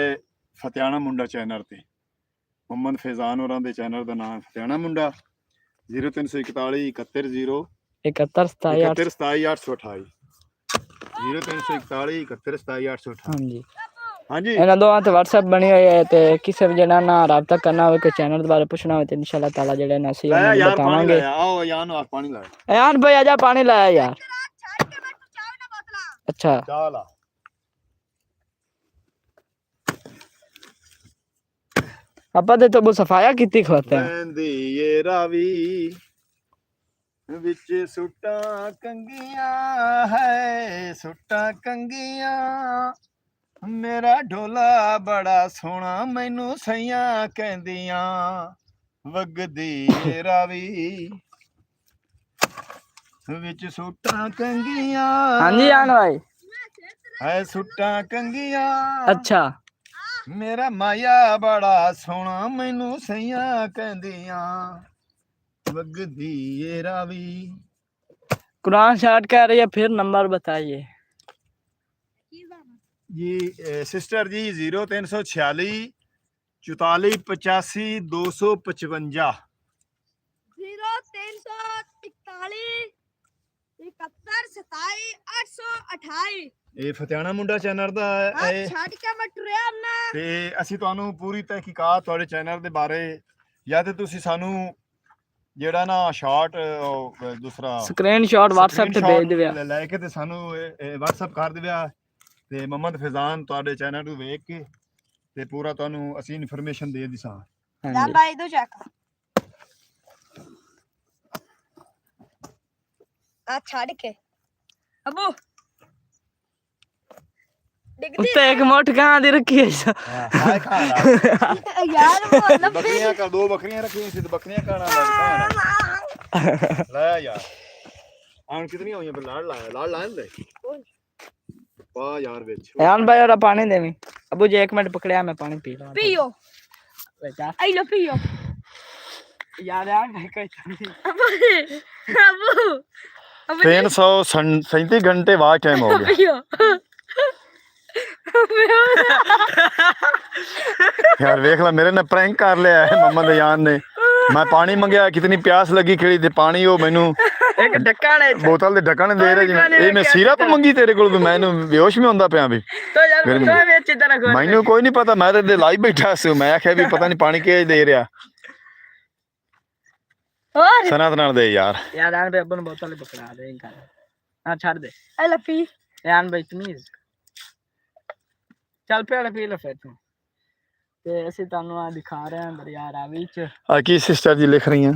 ਫਤਿਆਣਾ ਮੁੰਡਾ ਚੈਨਲ ਤੇ ਮੁਹੰਮਦ ਫੈਜ਼ਾਨ ਹੋਰਾਂ ਦੇ ਚੈਨਲ ਦਾ ਨਾਮ ਫਤਿਆਣਾ ਮੁੰਡਾ 0341 710 71 27 828 0341 71 27 828 ਹਾਂਜੀ ਹਾਂਜੀ ਇਹਨਾਂ ਦੋਵਾਂ ਤੇ WhatsApp ਬਣੀ ਹੋਈ ਹੈ ਤੇ ਕਿਸੇ ਵੀ ਜਣਾ ਨਾਲ ਰਾਬਤਾ ਕਰਨਾ ਹੋਵੇ ਕੋਈ ਚੈਨਲ ਦੇ ਬਾਰੇ ਪੁੱਛਣਾ ਹੋਵੇ ਤੇ ਇਨਸ਼ਾਅੱਲਾ ਤਾਲਾ ਜਿਹੜੇ ਨਾ ਅਸੀਂ ਉਹਨਾਂ ਨੂੰ ਯਾਰ ਪਾਣੀ ਬਤਾਵਾਂਗੇ ਲਾਇਆ ਆਓ ਯਾਰ ਨੂੰ ਪਾਣੀ ਲਾਇਆ ਐਨ ਭਾਈ ਆਜਾ ਪਾਣੀ ਲਾਇਆ ਯਾਰ ਅੱਛਾ ਚਾਹ ਲਾ ਆਪਾਂ ਤੇ ਤੋ ਸਫਾਇਆ ਕੀਤੀ ਖਵਾਤੇ हैं ਬੈਂਦੀ ਏ ਰਾਵੀ ਵਿੱਚ ਸੁੱਟਾਂ ਕੰਗੀਆਂ ਹੈ ਸੁੱਟਾਂ ਕੰਗੀਆਂ ਮੇਰਾ ਢੋਲਾ ਬੜਾ ਸੋਹਣਾ ਮੈਨੂੰ ਸਈਆਂ ਕਹਿੰਦੀਆਂ ਵਗਦੀ ਏ ਰਾਵੀ ਵਿੱਚ ਸੁੱਟਾਂ ਕੰਗੀਆਂ ਹਾਂਜੀ ਆਨ भाई ਹੈ ਸੁੱਟਾਂ ਕੰਗੀਆਂ अच्छा ਮੇਰਾ ਮਾਇਆ ਬੜਾ ਸੋਹਣਾ ਮੈਨੂੰ ਸਈਆਂ ਕਹਿੰਦੀਆਂ ਵਗਦੀ ਏ ਰਾਵੀ कुरान शार्ट कह रही है फिर नंबर बताइए जी सिस्टर जी 0346 44 85 255 0 ਇਹ ਫਤਿਆਣਾ ਮੁੰਡਾ ਚੈਨਲ ਦਾ ਹੈ ਛੱਡ ਕੇ ਮੈਂ ਟੁਰਿਆ ਨਾ ਤੇ ਅਸੀਂ ਤੁਹਾਨੂੰ ਪੂਰੀ ਤਹਿਕੀਕਾਤ ਤੁਹਾਡੇ ਚੈਨਲ ਦੇ ਬਾਰੇ ਜਾਂ ਤੇ ਤੁਸੀਂ ਸਾਨੂੰ ਜਿਹੜਾ ਨਾ ਸ਼ਾਰਟ ਦੂਸਰਾ स्क्रीनशॉट WhatsApp ਤੇ ਭੇਜ ਦਿਓ ਲੈ ਕੇ ਤੇ ਸਾਨੂੰ WhatsApp ਕਰ ਦਿਵਿਆ ਤੇ ਮੁਹੰਮਦ ਫੈਜ਼ਾਨ ਤੁਹਾਡੇ ਚੈਨਲ ਨੂੰ ਵੇਖ ਕੇ ਤੇ ਪੂਰਾ ਤੁਹਾਨੂੰ ਅਸੀਂ ਇਨਫੋਰਮੇਸ਼ਨ ਦੇ ਦਿਸਾਂ ਜਾ ਬਾਈ ਦੋ ਚੱਕ ਆ ਛੱਡ ਕੇ ਅਬੂ ਉੱਤੇ ਇੱਕ ਮੋਟ ਕਹਾਂ ਦੀ ਰੱਖੀ ਹੈ ਹਾਏ ਖਾਣਾ ਯਾਰ ਉਹ ਲੱਭੀ ਬੱਕਰੀਆਂ ਕਾ ਦੋ ਬੱਕਰੀਆਂ ਰੱਖੀਆਂ ਸੀ ਤੇ ਬੱਕਰੀਆਂ ਖਾਣਾ ਲੈ ਯਾਰ ਆਣ ਕਿਤਨੀਆਂ ਹੋਈਆਂ ਲਾੜ ਲਾਇਆ ਲੈ ਵਾਹ ਯਾਰ ਵਿੱਚ यान भाई और पानी देवी अबू जी 1 मिनट पकड़या मैं पानी पी लूं ਪੀਓ बेटा ਆਈ ਲੋ ਪੀਓ यार यार भाई कोई ਅਬੂ 337 घंटे बाद टाइम हो गया ਪੀਓ यार देख ला मेरे ने प्रैंक कर लिया है मोहम्मद यान ने मैं पानी मंगया कितनी प्यास लगी खड़ी ते पानी वो मैनू एक ढक्कन है बोतल दे ढक्कन दे रहे जी ये मैं सिरप मंगी तेरे कोल मैनू बेहोश में होंदा पिया भी तो यार तो ਵਿੱਚ ਇਧਰ ਰੱਖੋ मैनू कोई नहीं पता मैं ते लाइव बैठा सी मैं आख्या भी पता नहीं पानी के दे रहा ਹੋਰ सनत नाल दे यार यार यान भाई अपन बोतल पकड़ा दे इनका हां छोड़ दे ਆਈ ਲੋ ਪੀ यान भाई तमीज चल पी ले फिर तू ਤੇ ਅਸੀਂ ਤੁਹਾਨੂੰ ਆ ਦਿਖਾ ਰਹੇ ਹਾਂ ਦਰਿਆ ਰਾਵੀ ਚ आ की सिस्टर जी लिख रही हैं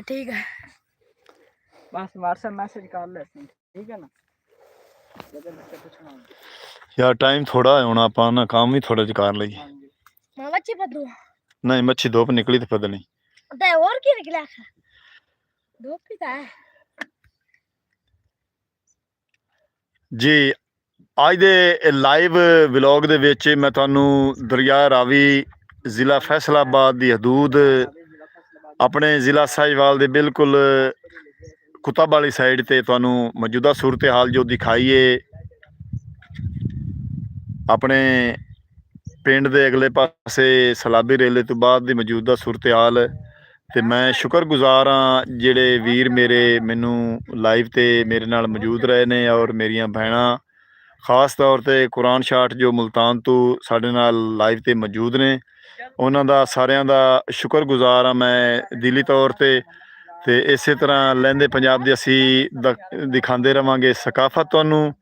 ਠੀਕ ਹੈ बस WhatsApp मैसेज कर ले ठीक है ना पूछना यार टाइम थोड़ा है होना ਆਪਾਂ ਨਾ काम भी थोड़ा जिहा कर लईए ਮੈਂ ਮੱਛੀ ਪੱਦੂ नहीं मच्छी धूप निकली तो पता नहीं ਤੇ ਹੋਰ ਕੀ ਨਿਕਲਿਆ ਧੋਪੀ ਤਾਂ ਹੈ ਜੀ ਅੱਜ ਦੇ ਲਾਈਵ ਵਲੌਗ ਦੇ ਵਿੱਚ ਮੈਂ ਤੁਹਾਨੂੰ ਦਰਿਆ ਰਾਵੀ ਜ਼ਿਲ੍ਹਾ ਫੈਸਲਾਬਾਦ ਦੀ ਹਦੂਦ ਆਪਣੇ ਜ਼ਿਲ੍ਹਾ ਸਾਹੀਵਾਲ ਦੇ ਬਿਲਕੁਲ ਕੁਤਬ ਵਾਲੀ ਸਾਈਡ ਤੇ ਤੁਹਾਨੂੰ ਮੌਜੂਦਾ ਸੂਰਤ ਹਾਲ ਜੋ ਦਿਖਾਈਏ ਆਪਣੇ ਪਿੰਡ ਦੇ ਅਗਲੇ ਪਾਸੇ ਸਲਾਬੀ ਰੇਲੇ ਤੋਂ ਬਾਅਦ ਦੀ ਮੌਜੂਦਾ ਸੂਰਤ ਹਾਲ ਤੇ ਮੈਂ ਸ਼ੁਕਰਗੁਜ਼ਾਰ ਹਾਂ ਜਿਹੜੇ ਵੀਰ ਮੇਰੇ ਮੈਨੂੰ ਲਾਈਵ ਤੇ ਮੇਰੇ ਨਾਲ ਮੌਜੂਦ ਰਹੇ ਨੇ ਔਰ ਮੇਰੀਆਂ ਭੈਣਾਂ ਖਾਸ ਤੌਰ ਤੇ ਕੁਰਾਨ ਸ਼ਾਟ ਜੋ ਮੁਲਤਾਨ ਤੋਂ ਸਾਡੇ ਨਾਲ ਲਾਈਵ ਤੇ ਮੌਜੂਦ ਨੇ ਉਹਨਾਂ ਦਾ ਸਾਰਿਆਂ ਦਾ ਸ਼ੁਕਰਗੁਜ਼ਾਰ ਹਾਂ ਮੈਂ ਦਿਲੀ ਤੌਰ ਤੇ ਇਸੇ ਤਰ੍ਹਾਂ ਲਹਿੰਦੇ ਪੰਜਾਬ ਦੀ ਅਸੀਂ ਦਿਖਾਉਂਦੇ ਰਵਾਂਗੇ ਸਕਾਫਤ ਤੁਹਾਨੂੰ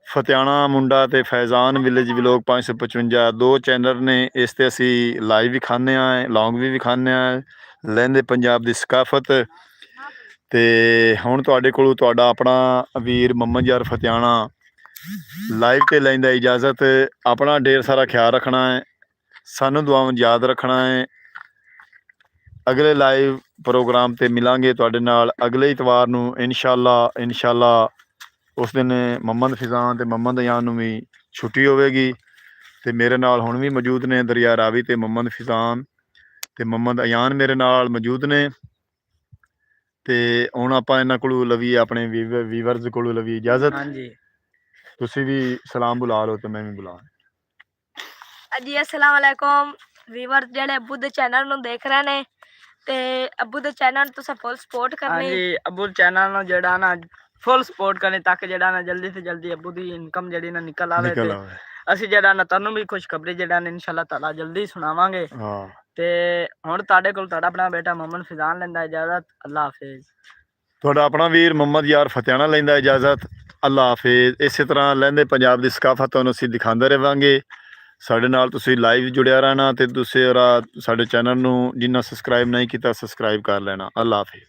ਫਤਿਆਣਾ ਮੁੰਡਾ ਤੇ ਫੈਜ਼ਾਨ ਵਿਲੇਜ ਵਲੌਗ 555 ਦੋ ਚੈਨਲ ਨੇ ਇਸ ਤੇ ਅਸੀਂ ਲਾਈਵ ਵੀ ਖਾਂਦੇ ਆ ਲੌਂਗ ਵੀ ਖਾਂਦੇ ਆ ਲਹਿੰਦੇ ਪੰਜਾਬ ਦੀ ਸਕਾਫਤ ਤੇ ਹੁਣ ਤੁਹਾਡੇ ਕੋਲੋਂ ਤੁਹਾਡਾ ਆਪਣਾ ਵੀਰ ਮੁਹੰਮਦ ਯਾਰ ਫਤਿਆਣਾ ਲਾਈਵ ਤੇ ਲੈਂਦਾ ਇਜਾਜ਼ਤ। ਆਪਣਾ ਢੇਰ ਸਾਰਾ ਖਿਆਲ ਰੱਖਣਾ ਹੈ, ਸਾਨੂੰ ਦੁਆਵਾਂ ਯਾਦ ਰੱਖਣਾ ਹੈ। ਅਗਲੇ ਲਾਈਵ ਪ੍ਰੋਗਰਾਮ ਤੇ ਮਿਲਾਂਗੇ ਤੁਹਾਡੇ ਨਾਲ ਅਗਲੇ ਇਤਵਾਰ ਨੂੰ ਇਨਸ਼ਾਅੱਲਾ। ਉਸ ਦਿਨ ਮੁਹੰਮਦ ਫਿਜ਼ਾਨ ਤੇ ਮੁਹੰਮਦ ਅਯਾਨ ਨੂੰ ਵੀ ਛੁੱਟੀ ਹੋਵੇਗੀ ਤੇ ਮੇਰੇ ਨਾਲ ਹੁਣ ਵੀ ਮੌਜੂਦ ਨੇ ਦਰਿਆ ਰਾਵੀ ਤੇ ਮੁਹੰਮਦ ਫਿਜ਼ਾਨ ਤੇ ਮੁਹੰਮਦ ਅਯਾਨ ਮੇਰੇ ਨਾਲ ਮੌਜੂਦ ਨੇ। ਤੇ ਹੁਣ ਆਪਾਂ ਇਹਨਾਂ ਕੋਲੋਂ ਲਵੀਏ, ਆਪਣੇ ਵੀਵਰਸ ਕੋਲੋਂ ਲਵੀਏ ਇਜਾਜ਼ਤ। ਹਾਂਜੀ ਤੁਸੀਂ ਵੀ ਸਲਾਮ ਬੁਲਾ ਲਓ ਤੇ ਮੈਂ ਵੀ ਬੁਲਾ। ਜੀ अस्सलाम वालेकुम ਵੀਵਰ ਜਿਹੜੇ ਅੱਬੂ ਦੇ ਚੈਨਲ ਨੂੰ ਦੇਖ ਰਹੇ ਨੇ ਤੇ ਅੱਬੂ ਦੇ ਚੈਨਲ ਨੂੰ ਤੁਸੀਂ ਫੁੱਲ ਸਪੋਰਟ ਕਰਨੀ। ਹਾਂਜੀ ਅੱਬੂ ਚੈਨਲ ਨੂੰ ਜਿਹੜਾ ਨਾ ਫੁੱਲ ਸਪੋਰਟ ਕਰਨੀ ਤਾਂ ਕਿ ਜਿਹੜਾ ਨਾ ਜਲਦੀ ਤੋਂ ਜਲਦੀ ਅੱਬੂ ਦੀ ਇਨਕਮ ਜਿਹੜੀ ਨਾ ਨਿਕਲ ਆਵੇ ਤੇ ਅਸੀਂ ਜਿਹੜਾ ਨਾ ਤੁਹਾਨੂੰ ਵੀ ਖੁਸ਼ਖਬਰੀ ਜਿਹੜਾ ਨਾ ਇਨਸ਼ਾਅੱਲਾ ਤਾਲਾ ਜਲਦੀ ਸੁਣਾਵਾਂਗੇ। ਹਾਂ ਤੇ ਹੁਣ ਤੁਹਾਡੇ ਕੋਲ ਤੁਹਾਡਾ ਆਪਣਾ ਬੇਟਾ ਮੁਹੰਮਦ ਫਿਜ਼ਾਨ ਲੈਂਦਾ ਇਜਾਜ਼ਤ। ਅੱਲਾ ਹਾਫਿਜ਼। ਤੁਹਾਡਾ ਆਪਣਾ ਵੀਰ ਮੁਹੰਮਦ ਯਾਰ ਫਤਿਆਣਾ ਲੈਂਦਾ ਇਜਾਜ਼ਤ। ਅੱਲਾ ਹਾਫਿਜ਼। ਇਸੇ ਤਰ੍ਹਾਂ ਲਹਿੰਦੇ ਪੰਜਾਬ ਦੀ ਸਕਾਫਤ ਤੁਹਾਨੂੰ ਅਸੀਂ ਦਿਖਾਉਂਦੇ ਰਹਾਂਗੇ। ਸਾਡੇ ਨਾਲ ਤੁਸੀਂ ਲਾਈਵ ਜੁੜਿਆ ਰਹਿਣਾ ਤੇ ਤੁਸੀਂ ਸਾਡੇ ਚੈਨਲ ਨੂੰ ਜਿੰਨਾ ਸਬਸਕ੍ਰਾਈਬ ਨਹੀਂ ਕੀਤਾ ਸਬਸਕ੍ਰਾਈਬ ਕਰ ਲੈਣਾ। ਅੱਲਾ ਹਾਫਿਜ਼।